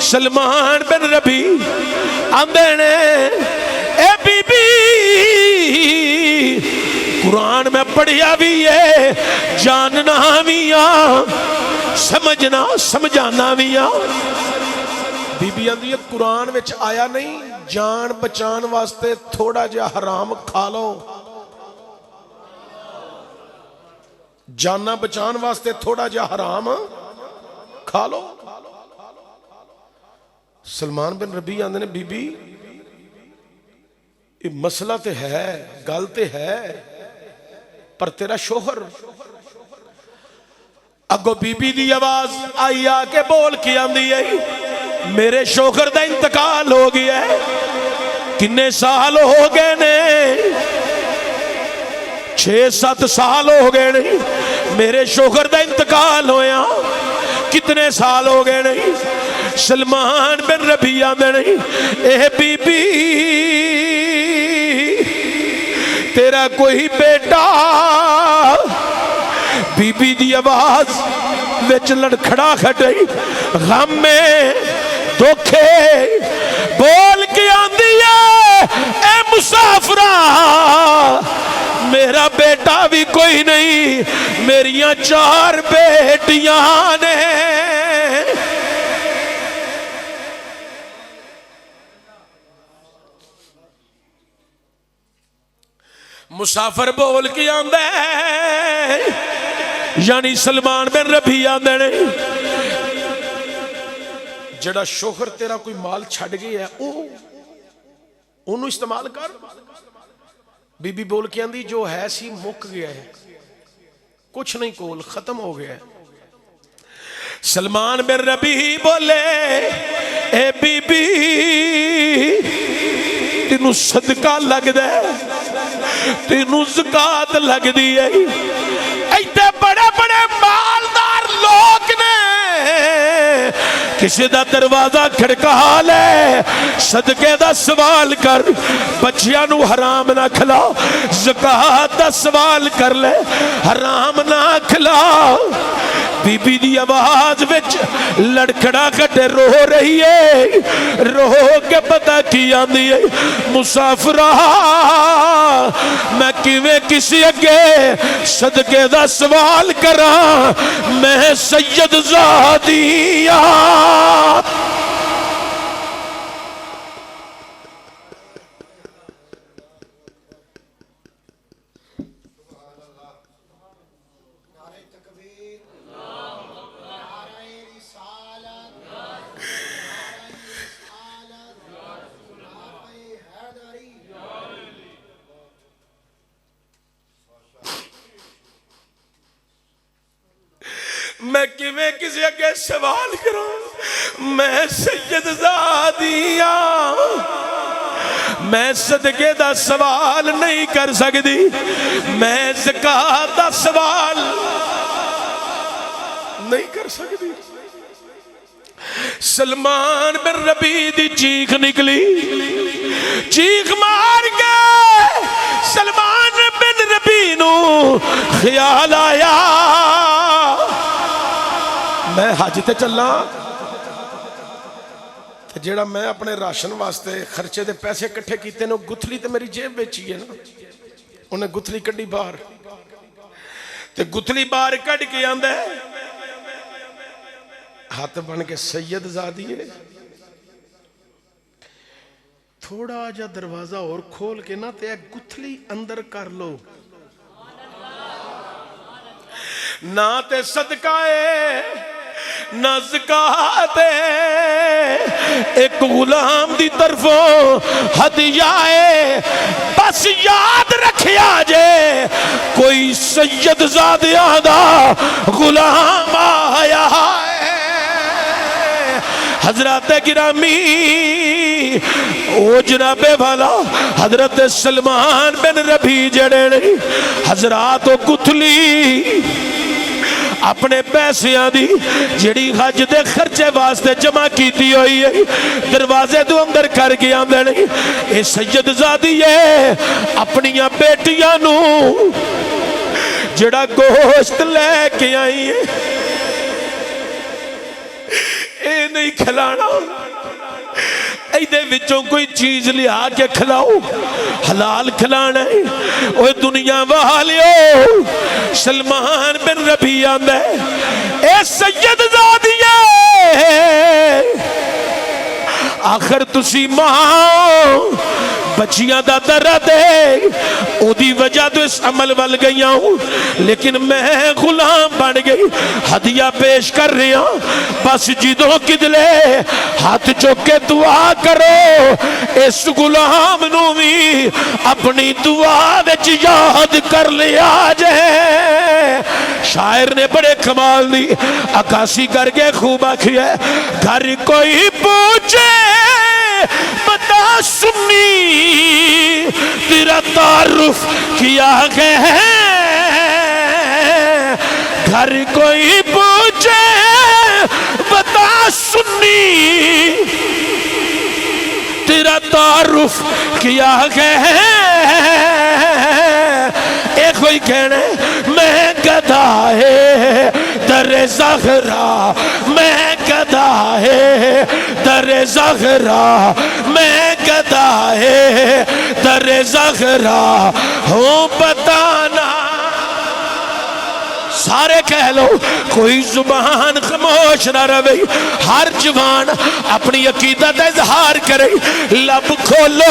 سلمان بن ربی آندے نے اے بی بی قرآن میں پڑھیا بھی ہے جاننا بھی سمجھنا سمجھانا بھی بی بی آندی ہے قرآن وچ آیا نہیں جان بچان واسطے تھوڑا جا حرام کھا لو جانا بچان واسطے تھوڑا جا حرام کھا لو سلمان بن ربی آندے نے بی بی یہ مسئلہ تے ہے گل تے ہے پر تیرا شوہر اگو بی بی دی آواز آئی آ کے بول کے آندی ہے میرے شوہر دا انتقال ہو گیا ہے کنے سال ہو گئے نے 6-7 سال ہو گئے نہیں میرے شوہر دا انتقال ہویا کتنے سال ہو گئے نہیں سلمان بن ربی آندے نہیں اے بی بی تیرا کوئی بیٹا بی بی دی آواز وچ لڑکھڑا کھڑی غم میں دکھے بول کے آندی ہے اے مسافرہ میرا بیٹا بھی کوئی نہیں میریاں 4 بیٹیاں نے مسافر بول کے آندے یعنی سلمان بن ربی آندے نے جڑا شوہر تیرا کوئی مال چھڑ گیا ہے انہوں استعمال کر بی بی بول کے آندی جو ہے سی مک گیا ہے کچھ نہیں کول ختم ہو گیا ہے سلمان بن ربی بولے اے بی بی تینوں صدقہ لگ دے تینوں زکاة لگ دی ہے ایتے بڑے بڑے مالدار لوگ نے کسی دا دروازہ کھڑکا لے صدقے دا سوال کر بچیاں نو حرام نہ کھلا زکاة دا سوال کر لے حرام نہ کھلا بی بی دی آواز وچ لڑکھڑا کٹے رو رہی ہے رو کے پتہ کی آندی ہے مسافرہ میں کیویں کسی اگے صدقے دا سوال کراں میں سید زادیاں میں کیویں کسی اگے سوال کروں میں سید زادیاں میں صدقے دا سوال نہیں کر سکتی میں زکاة دا سوال نہیں کر سکتی سلمان بن ربی دی چیخ نکلی چیخ مار کے سلمان بن ربی نو خیال آیا میں حج تے چلا جیڑا میں اپنے راشن واسطے خرچے دے پیسے کٹھے کیتے نے گتھلی تے میری جیب بیچی ہے نا انہیں گتھلی کڈی باہر تے گتھلی باہر کڈ کے آندے ہاتھ بن کے سید زادیے تھوڑا جا دروازہ اور کھول کے نا تے گتھلی اندر کر لو نہ تے صدقہ ہے نہ زکاة ایک غلام دی طرفوں ہدیہ ہے بس یاد رکھیا جے کوئی سید زادیاں دا غلام آیا ہے حضرات گرامی او جناب والا حضرت سلمان بن ربی جڑے نہیں حضرات و گتھلی اپنے پیسیاں دی جڑی حج دے خرچے واسطے جمع کیتی ہوئی ہے دروازے تو اندر کر گیا نہیں اے سید زادی ہے اپنیاں بیٹیاں نو جڑا گوشت لے کے آئی ہے اے نہیں نہیں کھلانا، ایدے وچوں کوئی چیز لیا کے کھلاؤ، حلال کھلانا ہے۔ اوہ دنیا والیو، سلمان بن ربیع آندہ ہے، اے سید زادیے، آخر تسی ماں بچیاں دا درد ہے، او دی وجہ تو اس عمل وال گئی ہوں، لیکن میں غلام بن گئی، ہدیہ پیش کر رہی ہوں، بس جدوں کدلے ہاتھ چوکے دعا کرو، اس غلام نو بھی اپنی دعا وچ یاد کر لیا جائے۔ شاعر نے بڑے کمال دی عکاسی کر کے خوب آکھی ہے، گھر کوئی پوچھے بتا سنی تیرا تعارف کیا ہے، گھر کوئی پوچھے بتا سنی تیرا تعارف کیا ہے، ایک کوئی کہنے میں گدھا ہے در زہرا، میں گدھا ہے در زہرا، میں گدھا ہے در زہرا، ہوں بتانا سارے کہہ لو، کوئی زبان خاموش نہ روی، ہر جوان اپنی عقیدت اظہار کرے، لب کھولو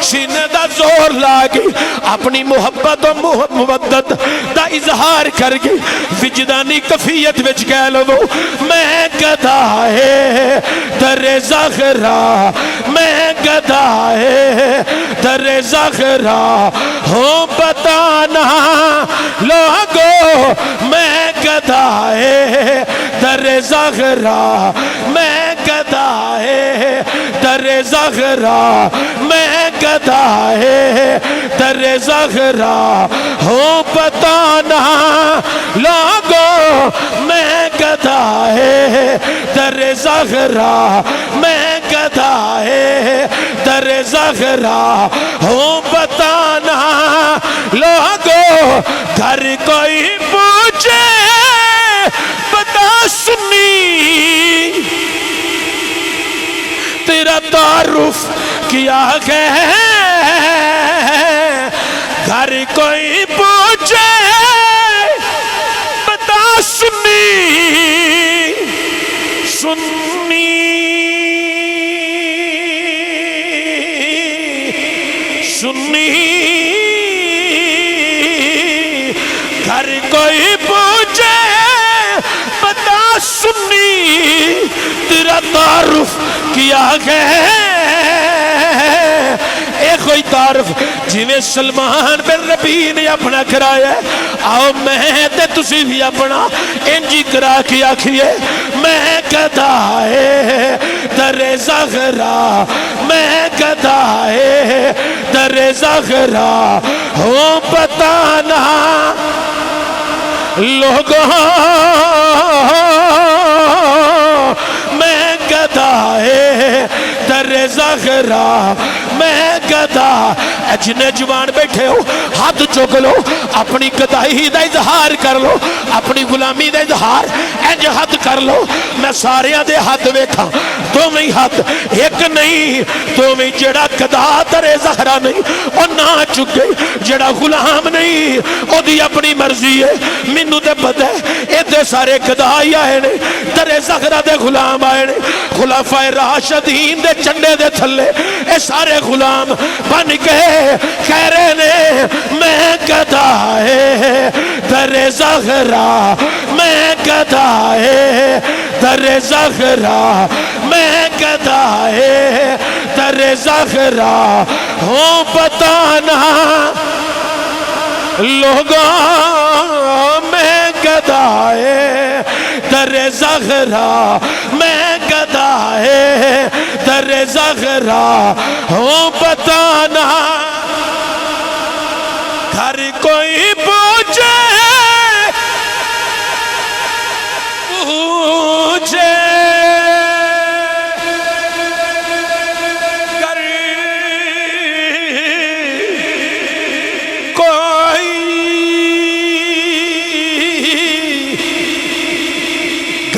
سینے دا زور لاگی، اپنی محبت و مودت دا اظہار کر گئی، وجدانی کفیت وچ کہہ لو، میں گدھا ہے در زہرا، میں گدھا ہے در زہرا، ہوں بتانا لوگو میں گدھا ہے در زہرا، میں گدھا ہے در زہرا، میں گدھا ہے در زہرا، ہوں بتانا لوگو میں گدھا ہے در زہرا، میں گدھا ہے در زہرا، ہوں بتانا لوگو گھر کوئی پوچھے بتا سنی تیرا تعارف کیا ہے، گھر کوئی پوچھے بتا سنی سنی سنی، گھر کوئی پوچھے بتا سنی تیرا تعارف کیا ہے، ایک کوئی تعارف جویں سلمان بن ربیع نے اپنا کرایا ہے، آؤ میں تے تسی بھی اپنا انجی کرا کے آکھیے، میں گدھا ہے در زہرا، میں گدھا ہے در زہرا، ہوں بتانا لوگوں میں گدھا ہے در زہرا، میں گدھا، جنے جوان بیٹھے ہو ہاتھ چک لو، اپنی گدائی دا اظہار کر لو، اپنی غلامی دا اظہار انج ہاتھ کر لو، میں ساریاں دے ہاتھ ویکھاں، دو میں ہاتھ ایک نہیں، دو میں جڑا گدھا در زہرا نہیں او نہ چکے، جڑا غلام نہیں او دی اپنی مرضی ہے، مینوں تے پتہ ہے اے تے سارے گدھائی آئے نے، در زہرا دے غلام آئے نے، خلفائے راشدین دے چنڈے دے تھلے اے سارے غلام بن کے کہہ رہے نے، میں گدھا ہے در زہرا، میں گدھا ہے در زہرا، میں گدھا ہے در زہرا، ہوں بتانا لوگوں میں گدھا ہے در زہرا، میں گدھا ہے در زہرا، ہوں بتانا گھر کوئی پوچھے پوچھے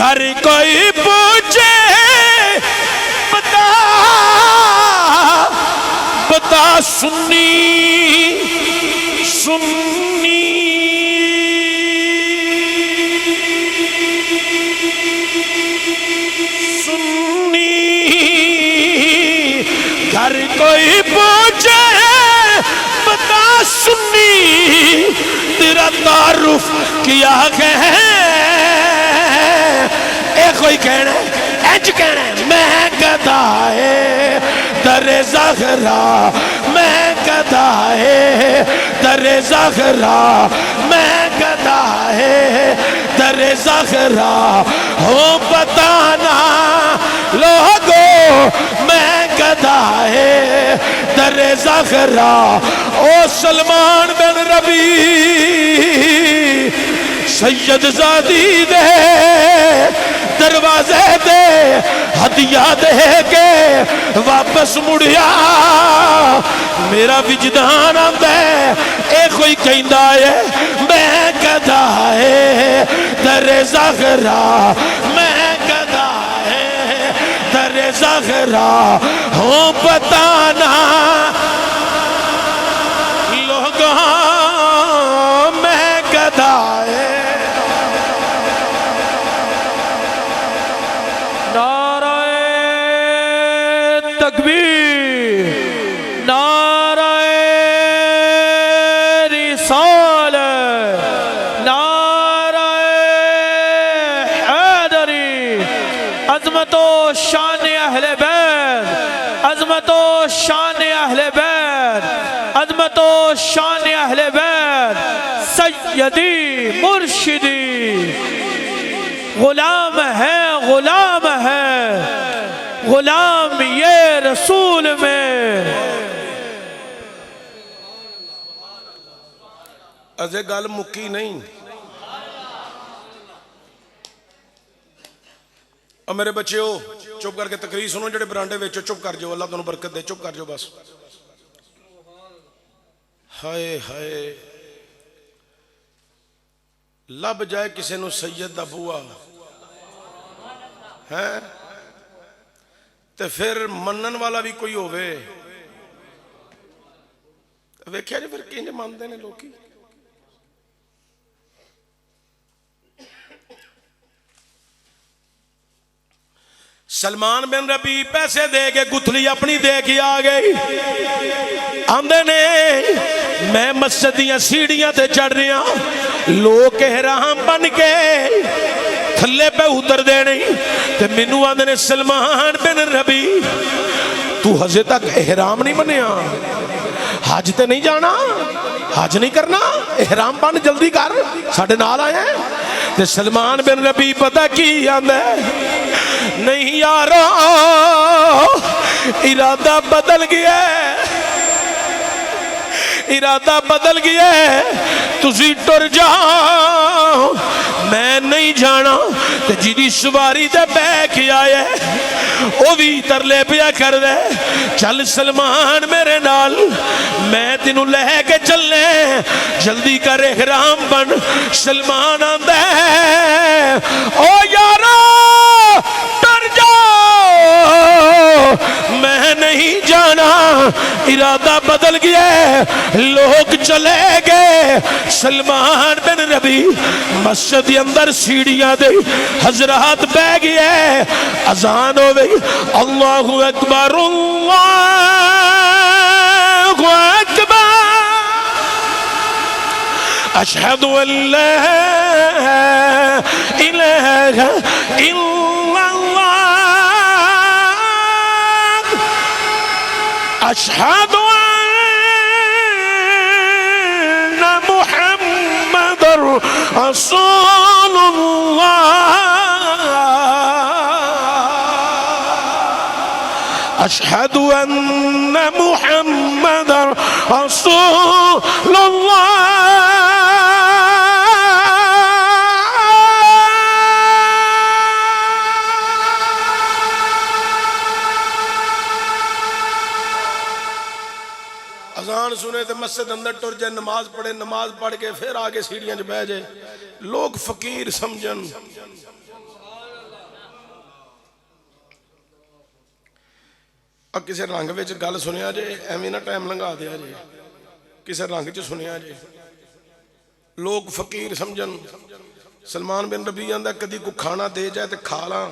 گھر کوئی پوچھے بتا بتا سنی سنی سنی گھر کوئی پوچھے بتا سنی تیرا تعارف کیا ہے اے کوئی کہنا ہے اینج کہنا ہے میں گدھا ہے در زہرا میں گدھا ہے در زہرا میں گدھا ہے در زہرا ہو بتانا لوگوں میں گدھا ہے در زہرا او سلمان بن ربی سید زادی دے دروازے دے ہدیہ دے کے واپس مڑیا میرا وجدان آندا ہے اے کوئی کہندا ہے میں گدھا ہے در زہرا میں گدھا ہے در زہرا ہو بتانا لوگوں میں گدھا ہے تکبیر نعرہ رسالت نعرہ حیدری عظمت و شان اہل بیت عظمت و شان اہل بیت عظمت و شان اہل بیت سیدی مرشدی غلام ہے غلام ہے غلام یہ رسول میں ازے گل مکی نہیں اور میرے بچے ہو چپ کر کے تقریر سنو جڑے برانڈے ویچو چپ کر جو اللہ تنوں برکت دے چپ کر جو بس ہائے ہائے لب جائے کسے نو سید دا بوا ہے تے پھر منن والا بھی کوئی ہوئے ویکھیا جی پھر کینج مانتے نے لوکی سلمان بن ربی پیسے دے کے گتھلی اپنی دے کے آ گئی آندے نے میں مسجد دیاں سیڑھیاں تے چڑھ رہی ہوں لوگ احرام بن کے تھلے پہ اتر دے نہیں تے منو آندے نے سلمان بن ربی تو حجے تک احرام نہیں بنیا حج تے نہیں جانا حج نہیں کرنا احرام بن جلدی کر ساڑھے نال آئے ہیں تے سلمان بن ربی پتہ کی آندے نہیں یارو ارادہ بدل گیا ہے ارادہ بدل گیا ہے تسی ٹر جاؤ میں نہیں جانا تے جیدی سواری دے بے کے آئے او بھی ترلے پیا کر دے چل سلمان میرے نال میں تینوں لے کے چلنے جلدی کر احرام بن سلمان آندے او یارو ٹر جاؤ میں نہیں جانا ارادہ بدل گیا لوگ چلے گئے سلمان بن ربی مسجد اندر سیڑھیاں دے حضرات بہ گئے اذان ہو گئی اللہ اکبر اللہ اکبر اشہد ان لا الہ الا اللہ اشہد ان محمد رسول اللہ اشہد ان محمد رسول اللہ اذان سنے تے مسجد اندر ٹر جائے نماز پڑھے نماز پڑھ کے پھر آگے سیڑھیاں جو بہ جائے لوگ فقیر سمجھن کسی رنگ وچ گل سنیا جے ایویں نہ ٹائم لنگا دیا جے کسی رنگ چ سنیا جے لوگ فقیر سمجھن سلمان بن ربیع آندا کدی کو کھانا دے جائے تے کھا لاں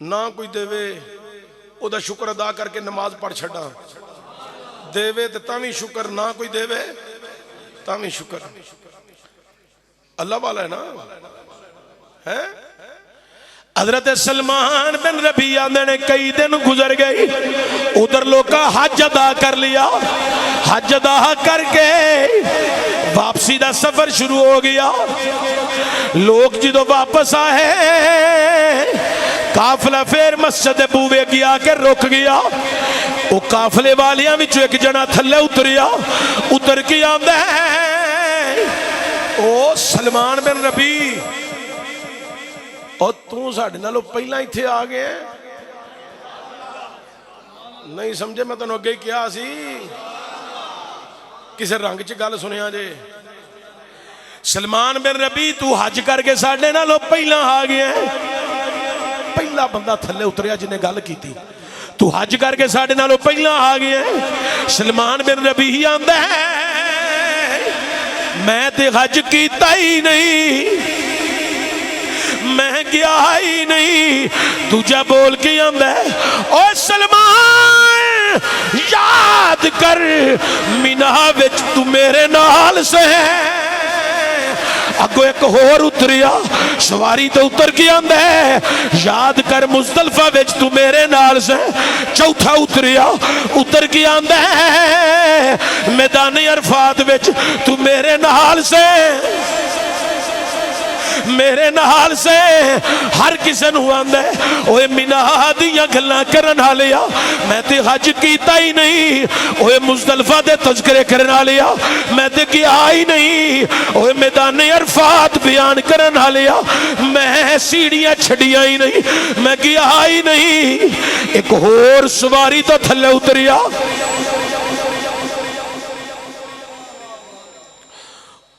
نہ کوئی دے او دا شکر ادا کر کے نماز پڑھ چھڑا دے تے تاں وی شکر نہ کوئی دے تاں وی شکر اللہ والا ہے نا ہے حضرت سلمان بن ربیع نے کئی دن گزر گئی ادھر لوگا حج ادا کر لیا حج ادا کر کے واپسی دا سفر شروع ہو گیا لوگ جدو واپس آئے قافلہ پھر مسجد بوے گیا کہ رک گیا وہ قافلے والیاں وچوں ایک جنا تھلے اتریا اتر کے آندا ہے او سلمان بن ربیع اور تو ساڑھے نالوں پہلے ہی تھے آگے نہیں سمجھے میں تنہوں اگے کیا سی کسے رنگ چ گل سنیا جے سلمان بن ربیع تو حج کر کے ساڑھے نالوں پہلے آگے پہلا بندہ تھلے اتریا جنہیں گل کی تھی تو حج کر کے ساڑھے نالوں پہلے آگے سلمان بن ربیع آندا ہے میں تے حج کیتا ہی نہیں میں گیا ہی نہیں تجھے بول کے آندا ہے او سلمان یاد کر مینا وچ تو میرے نال سے اگو ایک اور اتریا سواری تو اتر کے آندا ہے یاد کر مزدلفہ وچ تو میرے نال سے چوتھا اتریا اتر کے آندا ہے میدان عرفات وچ تو میرے نال سے میرے نال سے ہر کسے نو آندا ہے اوے مینا دیاں گلاں کرن والیا میں تے حج کیتا ہی نہیں اوے مزدلفہ دے تذکرے کرن والیا میں تے گیا ہی نہیں اوے میدان عرفات بیان کرن والیا میں سیڑھیاں چھڑیاں ہی نہیں میں گیا ہی نہیں ایک اور سواری تو تھلے اتریا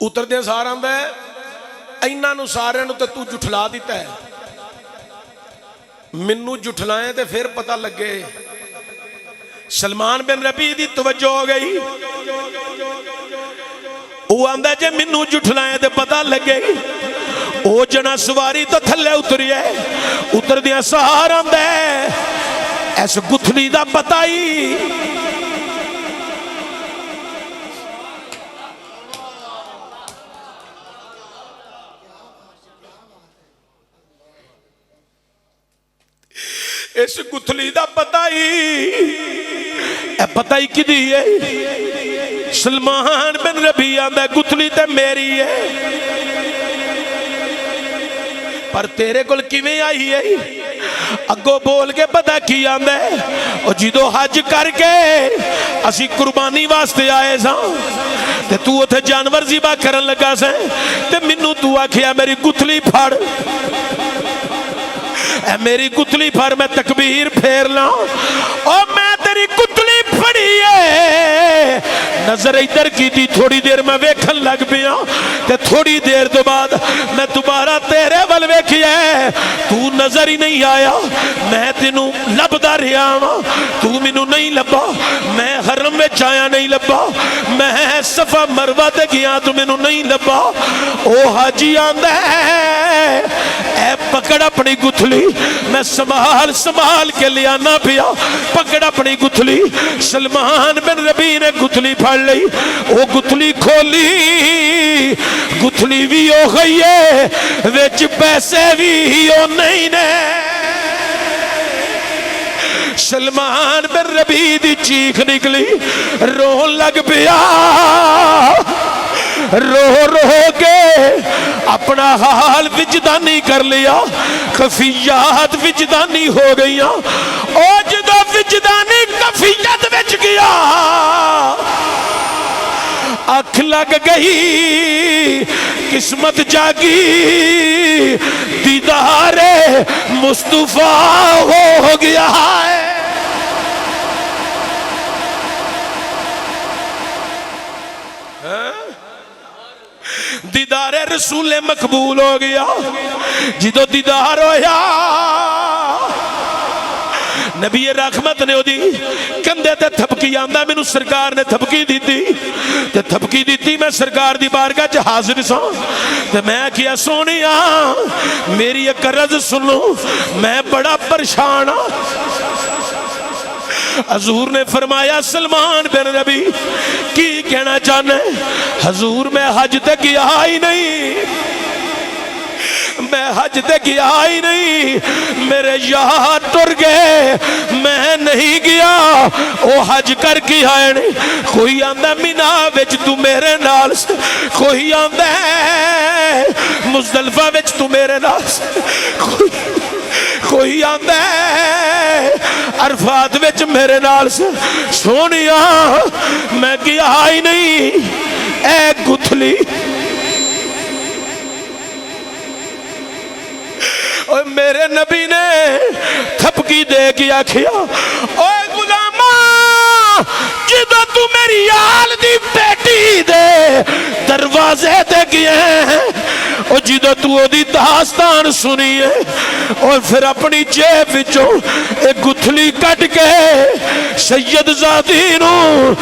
اتر دے سار آندا ہے اینا نو سارے نو تو جھٹلا دیتا ہے منو جھٹلائیں تے پھر پتہ لگے سلمان بن ربیع دی توجہ ہو گئی وہ آندہ جے منو جھٹلائیں تے پتہ لگے او جنا سواری تو تھلے اتری ہے اتر دیا سہار آندہ ہے ایسے گتھلی دا پتہ ہی اس گتھلی دا پتہ ہی اے پتہ ہی کی دی ہے سلمان بن ربیع آندہ گتھلی تے میری ہے پر تیرے کل کیویں آئی ہے اگو بول کے پتہ کی آندہ ہے اور جدو حج کر کے اسی قربانی واسطے آئے ساں تے تو اتھے جانور ذبح کرن لگا سیں تے منو تو آکھیا میری گتھلی پھاڑ اے میری گتھلی پھر میں تکبیر پھیر لاں اور میں تیری گتھلی پھڑی ہے نظر ادھر کی تھی تھوڑی دیر میں ویکھن لگ پیا تے تھوڑی دیر تو بعد میں دوبارہ تیرے ول ویکھیا ہے تو نظر ہی نہیں آیا میں تینوں لبدا رہیا ہاں تو مینوں نہیں لبا میں حرم وچ آیا نہیں لبا میں صفا مروہ تے گیا تو مینوں نہیں لبا او حاجی آندا ہے اے پکڑ اپنی گتھلی میں سنبھال کے لیا نہ پیا پکڑ اپنی گتھلی سلمان بن ربیع نے گتھلی پھڑ لئی وہ گتھلی کھولی گتھلی بھی ہو گئی ہے وچ پیسے بھی ہو نہیں نے سلمان بن ربیع دی چیخ نکلی رون لگ پیا رو کے اپنا حال وجدانی کر لیا خفیات وجدانی ہو گئی اور جدو وجدانی خفیت وچ گیا آنکھ لگ گئی قسمت جاگی دیدار مصطفیٰ ہو گیا ہے دیدار رسول مقبول ہو گیا جدو دیدار ہویا نبی رحمت نے دی کندھے تے تھپکی آندا مینوں سرکار نے تھپکی دیتی تے تھپکی دیتی میں سرکار دی بارگاہ چ حاضر ساں تے میں کیا سونیا میری ایک عرض سنو میں بڑا پریشان ہاں حضور نے فرمایا سلمان بن نبی کی کہنا چاہنا ہے حضور میں حج تے گیا ہی نہیں میں حج تے گیا ہی نہیں میرے یار ٹر گئے میں نہیں گیا او حج کر کے آئے نہیں کوئی آندہ مینا وچ تو میرے نال سے کوئی آندہ ہے مزدلفہ وچ تو میرے نال سے کوئی آندہ ہے عرفات وچ میرے نال سے سونیا میں گیا ہی نہیں اے گتھلی اور میرے نبی نے تھپکی دے کے آکھیا اوے غلاما جدو تو میری آل دی بیٹی دے دروازے تے گئے ہیں اور جدو تو دی داستان سنی ہے اور پھر اپنی جیب وچوں ایک گتھلی کٹ کے سید زادی نو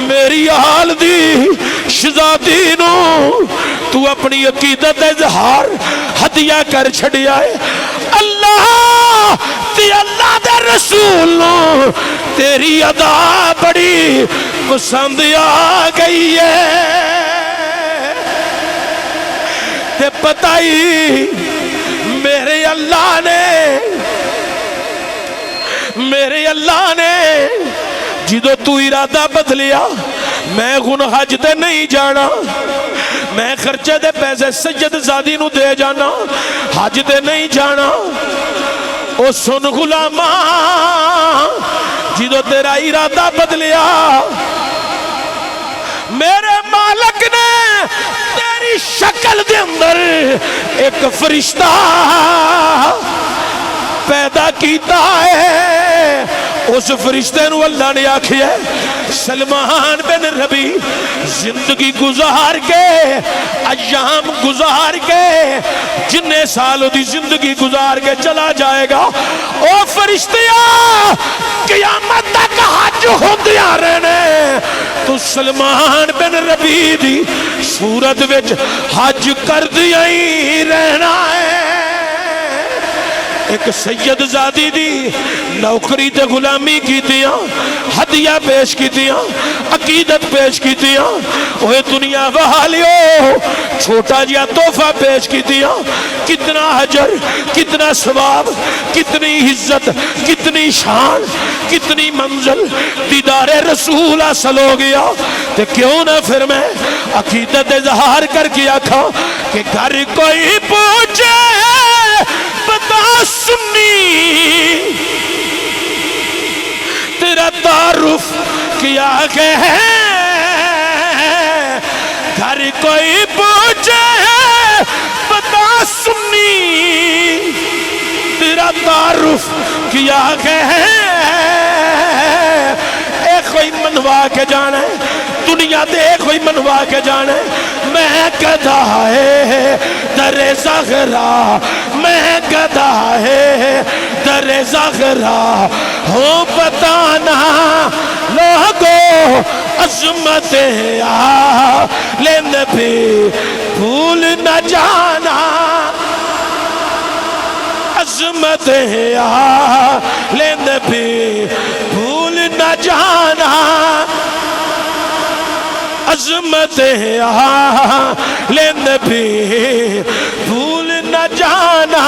میری آل دی شہزادی نو تو اپنی عقیدت اظہار ہدیہ کر چھڑیا ہے اللہ تی اللہ دے رسول نو تیری ادا بڑی پسند آ گئی ہے تے پتہ ہی میرے اللہ نے جدو تو ارادہ بدلیا میں گن حج تے نہیں جانا میں خرچے دے پیسے سید زادی نو دے جانا حج تے نہیں جانا او سن غلاما جدو تیرا ارادہ بدلیا میرے مالک نے تیری شکل دے اندر ایک فرشتہ پیدا کیتا ہے اس فرشتے نو اللہ نے آکھیا سلمان بن ربی زندگی گزار کے ایام گزار کے جننے سالوں دی زندگی گزار کے چلا جائے گا او فرشتیاں قیامت تک حج ہوندیاں رہنے تو سلمان بن ربی دی صورت وچ حج کر دیا ہی رہنا ہے ایک سید زادی دی نوکری تے غلامی کی دیا ہدیہ پیش کی دیا عقیدت پیش کی دیا اوہ دنیا وحالیو چھوٹا جیا تحفہ پیش کی دیا کتنا حجر کتنا ثواب کتنی عزت کتنی شان کتنی منزل دیدار رسول حاصل ہو گیا تے کیوں نہ پھر میں عقیدت اظہار کر کے آکھا کہ گھر کوئی پوچھے بتا سنی تیرا تعارف کیا ہے گھر کوئی پوچھے بتا سنی تیرا تعارف کیا ہے ایک کوئی منوا کے جانے دنیا دے کوئی منوا کے جانے میں گدھا ہے در زغرا میں گدھا ہے در زغرا ہوں بتانا لوگوں عظمت نبی بھول نہ جانا عظمت نبی بھول نہ جانا عظمت نبی بھول نہ جانا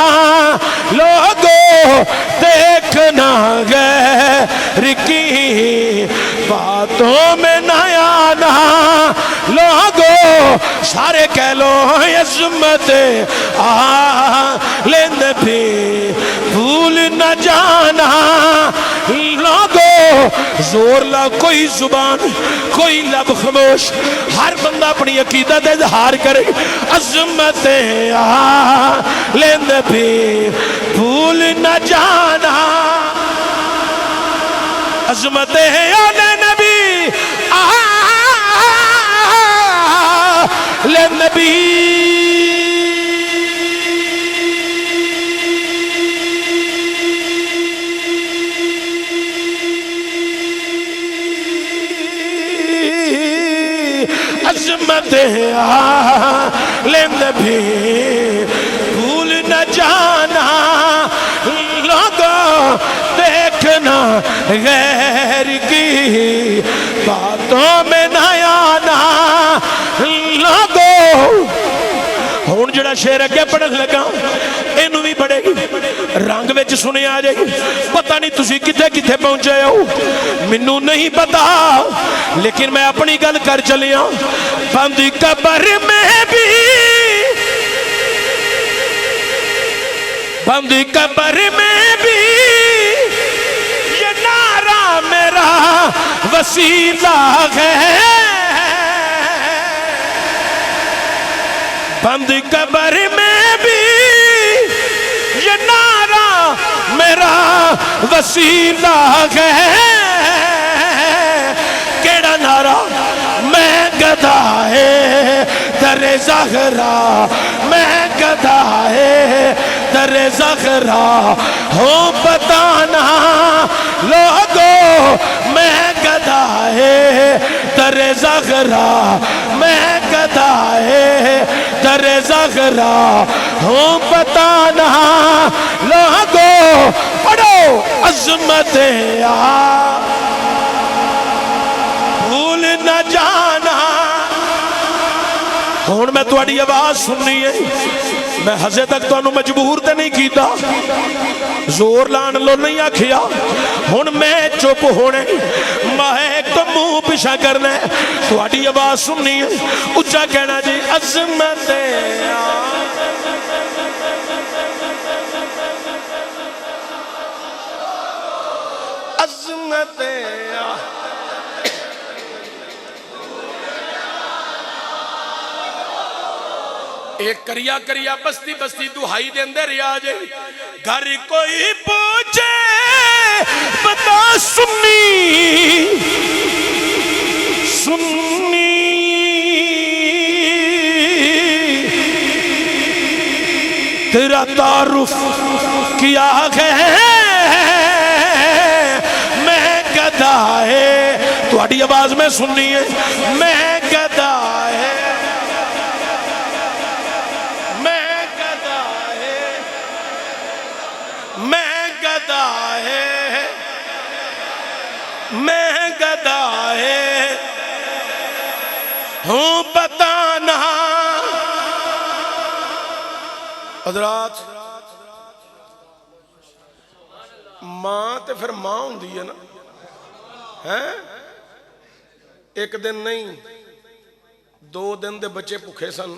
لوگوں دیکھنا غیر کی باتوں میں نہ آنا لوگوں سارے کہہ لو عظمت نبی بھول نہ جانا لوگوں زور لا کوئی زبان کوئی لب خاموش ہر بندہ اپنی عقیدت اظہار کرے عظمت نبی بھول نہ جانا عظمت نبی نبی عظمت عالم بھی بھول نہ جانا لوگوں دیکھنا غیر کی باتوں میں نہ آنا لوگوں ہون جڑا شعر اگے پڑھن لگا اینو بھی پڑھے گی رنگ وچ سنے آ جائے گی پتہ نہیں تسی کتھے کتھے پہنچے ہو منو نہیں پتا لیکن میں اپنی گل کر چلیا بند قبر میں بھی بند قبر میں بھی یہ نعرہ میرا وسیلہ ہے بند قبر میں بھی یہ نعرہ میرا وسیلہ ہے کیڑا نعرہ میں گدھا ہے در زہرا میں گدھا ہے در زہرا ہو بتانا لوگوں میں گدھا ہے در زہرا میں گدھا ہے در زہرا ہوں بتانا لوگوں پڑھو عظمت بھول نہ جانا ہون میں تھوڑی آواز سننی ہے میں ہزے تک تو انہوں مجبور تے نہیں کیتا زور لان لو نہیں آکھیا ہون میں چپ ہونے میں تو منہ پیشا کرنا ہے تھوڑی آواز سننی ہے اچھا کہنا جی عظمت عظمت ایک کریا کریا بستی بستی دہائی دے اندر ریاجے گھر کوئی پوچھے بتا سنی سنی تیرا تعارف کیا ہے میں گدھا ہے تھوڑی آواز میں سننی ہے میں گدھا ہے میں گدھا ہے ہوں بتانا حضرات ماں تے پھر ماں ہوندی ہے نا ایک دن نہیں 2 دن دے بچے بھوکے سن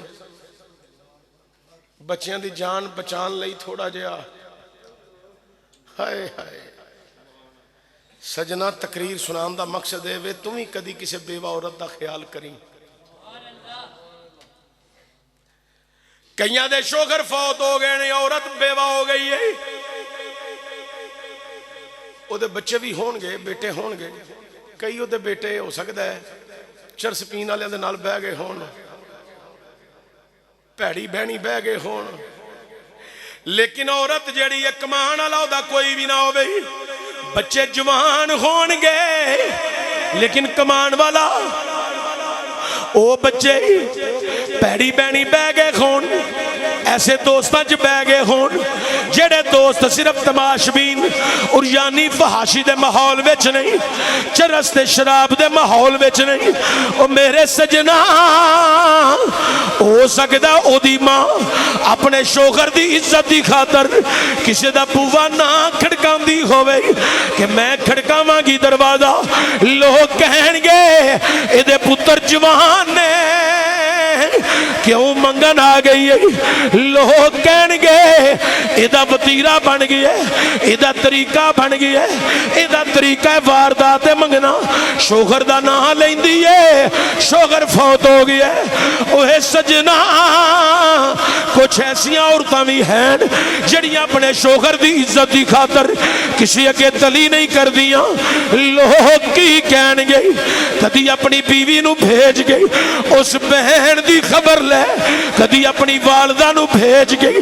بچیاں دی جان بچان لئی تھوڑا جہا ہائے ہائے سجنا تقریر سنان دا مقصد ہے وے تم ہی کدی کسی بیوہ عورت دا خیال کریں کئیاں دے شوہر فوت ہو گئے نہیں عورت بیوہ ہو گئی ہے او دے بچے بھی ہون گے بیٹے ہون گے کئی او دے بیٹے ہو سکتا ہے چرس پین والے دے نال بہ گئے ہون پیڑی بہنی بہ گئے ہون لیکن عورت جیڑی ہے کمان والا او دا کوئی بھی نہ ہو گئی بچے جوان ہون گے لیکن کمان والا او بچے پیڑی بہنی بہ گئے ہون ایسے دوستاں چ بہ گئے ہون جڑے دوست صرف تماشبین اور یعنی فحاشی دے ماحول وچ نہیں چرس تے شراب دے ماحول وچ نہیں او میرے سجنا ہو سکدا او دی ماں اپنے شوہر دی عزت دی خاطر کسی دا بووا نہ کھڑکاندی ہوے کہ میں کھڑکاواں گی دروازہ لوگ کہن گے اے دے پتر جوان نے کیوں منگن آ گئی ہے لوگ کہن گے ایدہ وطیرہ بن گئی ہے ایدہ طریقہ بن گئی ہے ایدہ طریقہ واردات منگنا شوہر دا نہ لین دیئے شوہر فوت ہو گئی ہے اوہ سجنا کچھ ایسی عورتاں بھی ہیں جڑیاں اپنے شوہر دی عزت دی خاطر کسی اگے تلی نہیں کر دیاں لوگ کی کہن گئی کدی اپنی بیوی نو بھیج گئی اس بہن دی خبر لے کدی اپنی والدہ نو بھیج گئی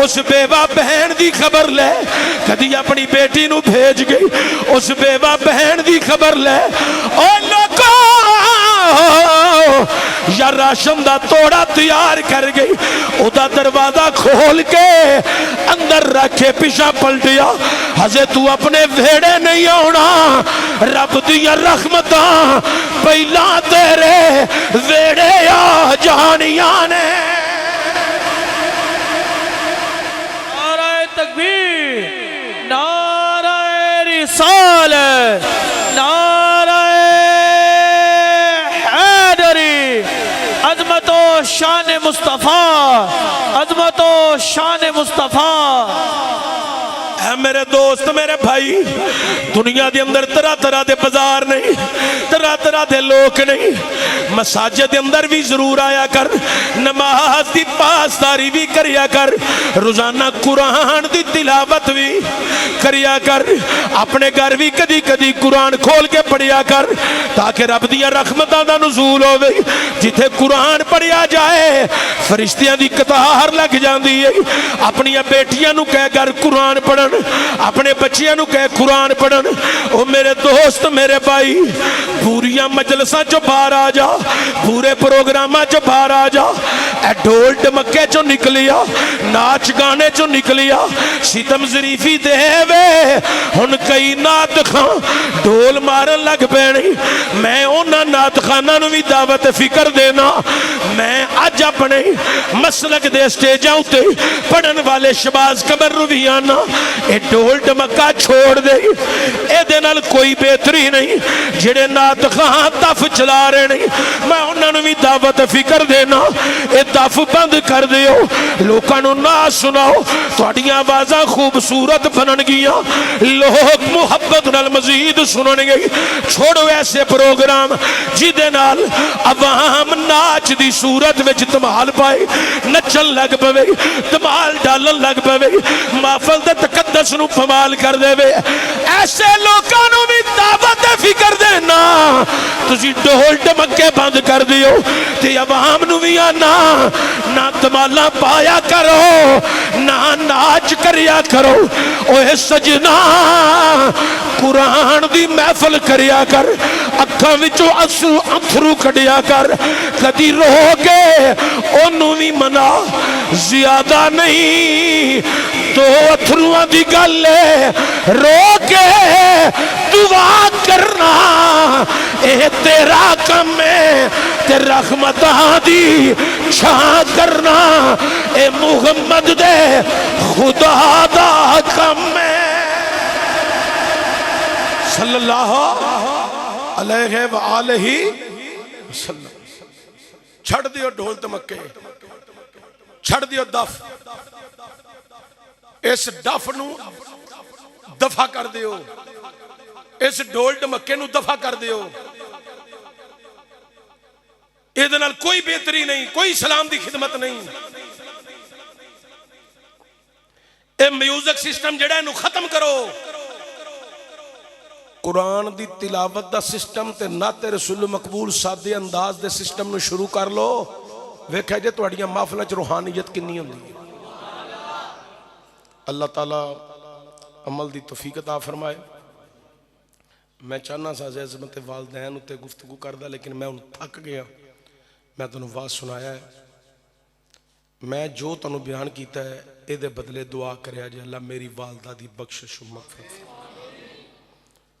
اس بیوہ بہن دی خبر لے کدی اپنی بیٹی نو بھیج گئی اس بیوہ بہن دی خبر لے اور لوگوں یا راشن دا توڑا تیار کر گئی او دا دروازہ کھول کے اندر رکھے پیچھا پلٹیا ہزے تو اپنے ویڑے نہیں آنا رب دیا رحمتاں پہلا تیرے ویڑے آ جانیاں نے نعرہ تکبیر نعرہ رسالت نعرہ حیدری عظمت و شان مصطفیٰ عظمت و شان مصطفیٰ اے میرے دوست میرے بھائی دنیا دے اندر طرح طرح دے بازار نہیں طرح طرح دے لوگ نہیں مساجد دے اندر بھی ضرور آیا کر نماز دی پاسداری بھی کریا کر روزانہ قرآن دی تلاوت بھی کریا کر اپنے گھر بھی کدی کدی قرآن کھول کے پڑھیا کر تاکہ رب دیا رحمتاں دا نزول ہوئے جتھے قرآن پڑھیا جائے فرشتیاں دی قطار لگ جاندی ہے اپنی بیٹیاں نو کہہ کر قرآن پڑھن اپنے بچیاں نو کہے قرآن پڑھن او میرے دوست میرے بھائی پوریاں مجلساں چو باہر آ جا پورے پروگراماں چو باہر آ جا اے ڈھول ڈمکے چو نکلیا ناچ گانے چو نکلیا ستم ظریفی دے وے ہن کئی نات خان ڈھول مارن لگ پینی میں اونا نات خانہ نو بھی دعوت فکر دینا میں آج اپنے مسلک دے سٹیجاں ہوتے پڑھن والے شباز قبر رو بھی آنا اے ڈھول ڈمکا چھوڑ دے اے دے نال کوئی بہتری نہیں جڑے نات خواہاں دف چلا رہے نہیں میں انہوں نے بھی دعوت فکر دینا اے دف بند کر دیو لوکاں نو نہ سناؤ تھوڑیاں آوازاں خوبصورت بنن گیاں لوگ محبت نال مزید سنن گئی چھوڑو ایسے پروگرام جدے نال عوام ناچ دی صورت وچ دمال پائے نچن لگ پوے دمال ڈالن لگ پوے محفل دے تقدس نو پمال کر دے وے ایسے لوکاں نو بھی دعوت فکر دینا تسی ڈھول ڈمکے بند کر دیو تے عوام نو بھی آنا نہ دمالاں پایا کرو نہ ناچ کریا کرو اوہ سجنا قرآن دی محفل کریا کر اکھاں وچوں اتھرو کڈیا کر کدی رو کے اونوں بھی منا زیادہ نہیں تو اتھروਆਂ دی گل رو کے دعا کرنا اے تیرا کم ہے تے رحمتاں دی چھاں کرنا اے محمد دے خدا دا کم ہے صلی اللہ علیہ وآلہ وسلم چھڑ دیو ڈھول دمکے چھڑ دیو دف اس ڈف نو دفع کر دیو اس ڈھول ڈمکے نو دفع کر دیو ایدنال کوئی بہتری نہیں کوئی اسلام دی خدمت نہیں اے میوزک سسٹم جڑا ہے نو ختم کرو قرآن دی تلاوت دا سسٹم تے نعت رسول مقبول سادے انداز دے سسٹم نو شروع کر لو ویکھا جے تواڈیاں محفلاں چ روحانیت کنی ہوندی ہے اللہ تعالیٰ عمل دی توفیق عطا فرمائے میں چاہنا سا عظمت والدین اتے گفتگو کردہ لیکن میں ان تھک گیا میں تنوں واز سنایا ہے میں جو تنوں بیان کیتا ہے اے دے بدلے دعا کریا جے اللہ میری والدہ دی بخشش و مغفرت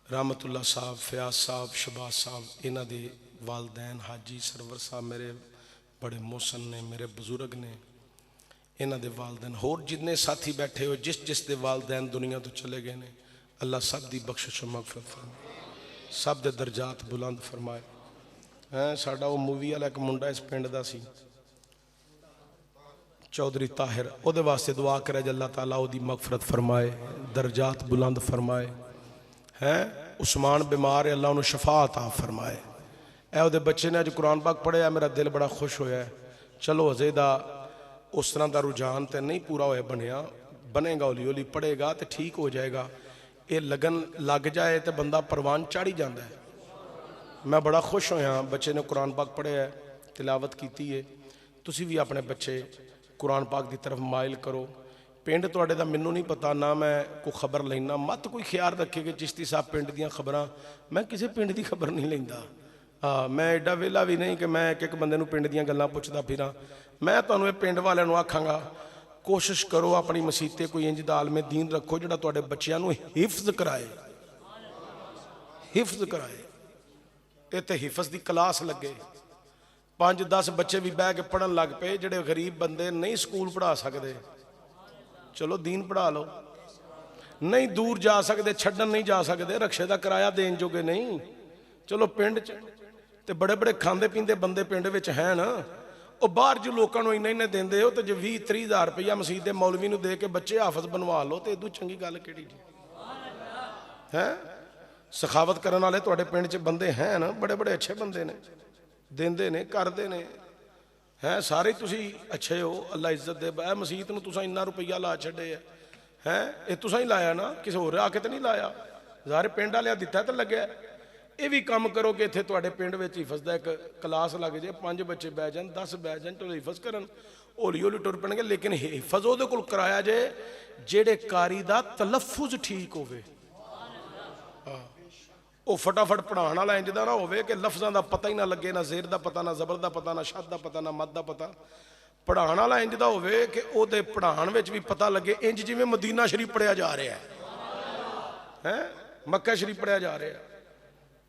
رحمت اللہ صاحب فیاض صاحب شباز صاحب انہ دے والدین حاجی سرور صاحب میرے بڑے محسن نے میرے بزرگ نے انہ دے والدین اور جتنے ساتھی بیٹھے ہو جس جس دے والدین دنیا تو چلے گئے نے اللہ سب دی بخشش و مغفرت فرمائے سب دے درجات بلند فرمائے ساڑھا وہ مووی والا ایک منڈا اس پینڈ دا سی چودھری طاہر او دے واسطے دعا کرے جے اللہ تعالیٰ او دی مغفرت فرمائے درجات بلند فرمائے عثمان بیمار ہے اللہ انہوں شفا عطا فرمائے اے او دے بچے نے جو قرآن پاک پڑھے ہے میرا دل بڑا خوش ہویا ہے چلو زیدہ اس طرح دا رجحان تے نہیں پورا ہوئے بنیا بنے گا اولی اولی پڑے گا تے ٹھیک ہو جائے گا اے لگن لگ جائے تے بندہ پروان چاڑی جاندہ ہے میں بڑا خوش ہویا بچے نے قرآن پاک پڑھے ہے تلاوت کیتی ہے تسی بھی اپنے بچے قرآن پاک دی طرف مائل کرو پینڈ تو اڑے دا منو نہیں پتا نہ میں کو خبر لینا مت کوئی خیال رکھے کہ چشتی صاحب پینڈ دیاں خبراں میں کسے پینڈ دی خبر نہیں لیندہ ਹਾਂ, ਮੈਂ ਐਡਾ ਵਿਹਲਾ ਵੀ ਨਹੀਂ ਕਿ ਮੈਂ ਇੱਕ ਬੰਦੇ ਨੂੰ ਪਿੰਡ ਦੀਆਂ ਗੱਲਾਂ ਪੁੱਛਦਾ ਫਿਰਾਂ। ਮੈਂ ਤੁਹਾਨੂੰ ਇਹ ਪਿੰਡ ਵਾਲਿਆਂ ਨੂੰ ਆਖਾਂਗਾ, ਕੋਸ਼ਿਸ਼ ਕਰੋ ਆਪਣੀ ਮਸੀਤ ਤੇ ਕੋਈ ਇੰਜ ਦਾ ਆਲਮੇ ਦੀਨ ਰੱਖੋ ਜਿਹੜਾ ਤੁਹਾਡੇ ਬੱਚਿਆਂ ਨੂੰ ਹਿਫਜ਼ ਕਰਾਏ, ਹਿਫਜ਼ ਕਰਾਏ। ਇੱਥੇ ਹਿਫਜ਼ ਦੀ ਕਲਾਸ ਲੱਗੇ, 5-10 ਬੱਚੇ ਵੀ ਬਹਿ ਕੇ ਪੜ੍ਹਨ ਲੱਗ ਪਏ। ਜਿਹੜੇ ਗਰੀਬ ਬੰਦੇ ਨਹੀਂ ਸਕੂਲ ਪੜ੍ਹਾ ਸਕਦੇ, ਚਲੋ ਦੀਨ ਪੜ੍ਹਾ ਲਓ। ਨਹੀਂ ਦੂਰ ਜਾ ਸਕਦੇ, ਛੱਡਣ ਨਹੀਂ ਜਾ ਸਕਦੇ, ਰਕਸ਼ੇ ਦਾ ਕਿਰਾਇਆ ਦੇਣ ਜੋਗੇ ਨਹੀਂ, ਚਲੋ ਪਿੰਡ 'ਚ ਤੇ ਬੜੇ ਬੜੇ ਖਾਂਦੇ ਪੀਂਦੇ ਬੰਦੇ ਪਿੰਡ ਵਿੱਚ ਹੈ ਨਾ, ਉਹ ਬਾਹਰ ਜੋ ਲੋਕਾਂ ਨੂੰ ਇੰਨੇ ਦਿੰਦੇ ਹੋ, ਤੇ ਜੇ 20-30 ਹਜ਼ਾਰ ਰੁਪਈਆ ਮਸੀਤ ਦੇ ਮੌਲਵੀ ਨੂੰ ਦੇ ਕੇ ਬੱਚੇ ਹਾਫਜ਼ ਬਣਵਾ ਲਓ, ਤੇ ਇਦੋਂ ਚੰਗੀ ਗੱਲ ਕਿਹੜੀ ਜੀ ਹੈ। ਸਖਾਵਤ ਕਰਨ ਵਾਲੇ ਤੁਹਾਡੇ ਪਿੰਡ 'ਚ ਬੰਦੇ ਹੈ ਨਾ, ਬੜੇ ਬੜੇ ਅੱਛੇ ਬੰਦੇ ਨੇ, ਦਿੰਦੇ ਨੇ, ਕਰਦੇ ਨੇ, ਹੈ ਸਾਰੇ ਤੁਸੀਂ ਅੱਛੇ ਹੋ, ਅੱਲਾ ਇੱਜ਼ਤ ਦੇ। ਇਹ ਮਸੀਤ ਨੂੰ ਤੁਸੀਂ ਇੰਨਾ ਰੁਪਈਆ ਲਾ ਛੱਡੇ ਹੈ, ਇਹ ਤੁਸੀਂ ਹੀ ਲਾਇਆ ਨਾ, ਕਿਸੇ ਹੋਰ ਆ ਕੇ ਤਾਂ ਨਹੀਂ ਲਾਇਆ, ਸਾਰੇ ਪਿੰਡ ਵਾਲਿਆਂ ਦਿੱਤਾ ਤਾਂ ਲੱਗਿਆ। ਇਹ ਵੀ ਕੰਮ ਕਰੋ ਕਿ ਇੱਥੇ ਤੁਹਾਡੇ ਪਿੰਡ ਵਿੱਚ ਹਿਫਜ਼ ਦਾ ਇੱਕ ਕਲਾਸ ਲੱਗ ਜੇ, 5 ਬੱਚੇ ਬਹਿ ਜਾਣ, 10 ਬਹਿ ਜਾਣ, ਚਲੋ ਹਿਫਜ਼ ਕਰਨ, ਹੌਲੀ ਹੌਲੀ ਟੁਰ ਪੈਣਗੇ। ਲੇਕਿਨ ਹਿਫਜ਼ ਉਹਦੇ ਕੋਲ ਕਰਾਇਆ ਜੇ ਜਿਹੜੇ ਕਾਰੀ ਦਾ ਤਲਫੁਜ਼ ਠੀਕ ਹੋਵੇ। ਉਹ ਫਟਾਫਟ ਪੜ੍ਹਾਉਣ ਵਾਲਾ ਇੰਜ ਦਾ ਨਾ ਹੋਵੇ ਕਿ ਲਫ਼ਜ਼ਾਂ ਦਾ ਪਤਾ ਹੀ ਨਾ ਲੱਗੇ, ਨਾ ਜ਼ੇਰ ਦਾ ਪਤਾ, ਨਾ ਜ਼ਬਰ ਦਾ ਪਤਾ, ਨਾ ਸ਼ਦ ਦਾ ਪਤਾ, ਨਾ ਮਦ ਦਾ ਪਤਾ। ਪੜ੍ਹਾਉਣ ਵਾਲਾ ਇੰਜ ਦਾ ਹੋਵੇ ਕਿ ਉਹਦੇ ਪੜ੍ਹਾਉਣ ਵਿੱਚ ਵੀ ਪਤਾ ਲੱਗੇ, ਇੰਜ ਜਿਵੇਂ ਮਦੀਨਾ ਸ਼ਰੀਫ ਪੜ੍ਹਿਆ ਜਾ ਰਿਹਾ ਹੈ, ਮੱਕਾ ਸ਼ਰੀਫ ਪੜ੍ਹਿਆ ਜਾ ਰਿਹਾ।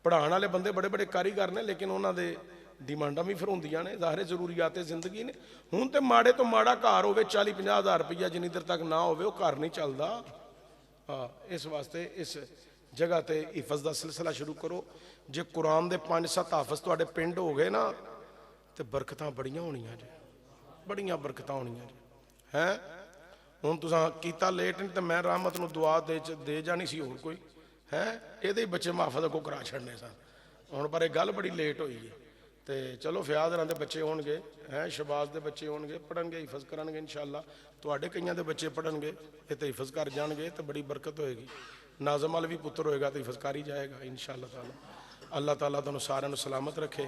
ਪੜ੍ਹਾਉਣ ਵਾਲੇ ਬੰਦੇ ਬੜੇ ਬੜੇ ਕਾਰੀਗਰ ਨੇ, ਲੇਕਿਨ ਉਹਨਾਂ ਦੇ ਡਿਮਾਂਡਾਂ ਵੀ ਫਿਰ ਹੁੰਦੀਆਂ ਨੇ, ਜ਼ਾਹਿਰ ਜ਼ਰੂਰੀਆਤ ਜ਼ਿੰਦਗੀ ਨੇ। ਹੁਣ ਤੇ ਮਾੜੇ ਤੋਂ ਮਾੜਾ ਘਰ ਹੋਵੇ 40-50 ਹਜ਼ਾਰ ਰੁਪਈਆ ਜਿੰਨੀ ਦੇਰ ਤੱਕ ਨਾ ਹੋਵੇ ਉਹ ਘਰ ਨਹੀਂ ਚੱਲਦਾ। ਹਾਂ, ਇਸ ਵਾਸਤੇ ਇਸ ਜਗ੍ਹਾ ਤੇ ਹਿਫਜ਼ ਦਾ ਸਿਲਸਿਲਾ ਸ਼ੁਰੂ ਕਰੋ। ਜੇ ਕੁਰਾਨ ਦੇ 5-7 ਹਾਫਜ਼ ਤੁਹਾਡੇ ਪਿੰਡ ਹੋ ਗਏ ਨਾ, ਤੇ ਬਰਕਤਾਂ ਬੜੀਆਂ ਹੋਣੀਆਂ ਜੀ, ਬੜੀਆਂ ਬਰਕਤਾਂ ਹੋਣੀਆਂ ਜੀ ਹੈ। ਹੁਣ ਤੁਸੀਂ ਕੀਤਾ ਲੇਟ, ਨਹੀਂ ਤਾਂ ਮੈਂ ਰਹਿਮਤ ਨੂੰ ਦੁਆ ਦੇ ਜਾਣੀ ਸੀ ਹੋਰ ਕੋਈ ਹੈ, ਇਹਦੇ ਹੀ ਬੱਚੇ ਮੁਹੱਫਜ਼ ਕੋ ਕਰਾ ਛੱਡਨੇ ਸਨ ਹੁਣ, ਪਰ ਇਹ ਗੱਲ ਬੜੀ ਲੇਟ ਹੋਈ ਹੈ। ਤੇ ਚਲੋ ਫਿਆਜ਼ਰਾਂ ਦੇ ਬੱਚੇ ਹੋਣਗੇ ਹੈ, ਸ਼ਬਾਜ਼ ਦੇ ਬੱਚੇ ਹੋਣਗੇ, ਪੜ੍ਹਨਗੇ, ਹਿਫਜ਼ ਕਰਨਗੇ ਇਨਸ਼ਾਅੱਲਾ। ਤੁਹਾਡੇ ਕਈਆਂ ਦੇ ਬੱਚੇ ਪੜ੍ਹਨਗੇ, ਇਹ ਤੇ ਹਿਫਜ਼ ਕਰ ਜਾਣਗੇ, ਤੇ ਬੜੀ ਬਰਕਤ ਹੋਏਗੀ। ਨਾਜ਼ਮ ਵਾਲ ਵੀ ਪੁੱਤਰ ਹੋਏਗਾ ਤੇ ਹਿਫਜ਼ ਕਰ ਹੀ ਜਾਏਗਾ ਇਨਸ਼ਾਅੱਲਾ ਤਾਲਾ। ਅੱਲਾਹ ਤਾਲਾ ਤੁਹਾਨੂੰ ਸਾਰਿਆਂ ਨੂੰ ਸਲਾਮਤ ਰੱਖੇ।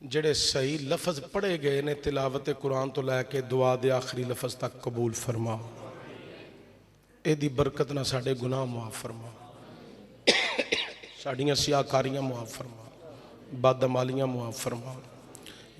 ਜਿਹੜੇ ਸਹੀ ਲਫ਼ਜ਼ ਪੜ੍ਹੇ ਗਏ ਨੇ ਤਿਲਾਵਤ ਕੁਰਾਨ ਤੋਂ ਲੈ ਕੇ ਦੁਆ ਦੇ ਆਖਰੀ ਲਫ਼ਜ਼ ਤੱਕ ਕਬੂਲ ਫਰਮਾ। ਇਹਦੀ ਬਰਕਤ ਨਾਲ ਸਾਡੇ ਗੁਨਾਹ ਮੁਆਫ ਫਰਮਾ, ਸਾਡੀਆਂ ਸਿਆਕਾਰੀਆਂ ਮੁਆਫ ਫਰਮਾ, ਬਦਅਮਾਲੀਆਂ ਮੁਆਫ ਫਰਮਾ।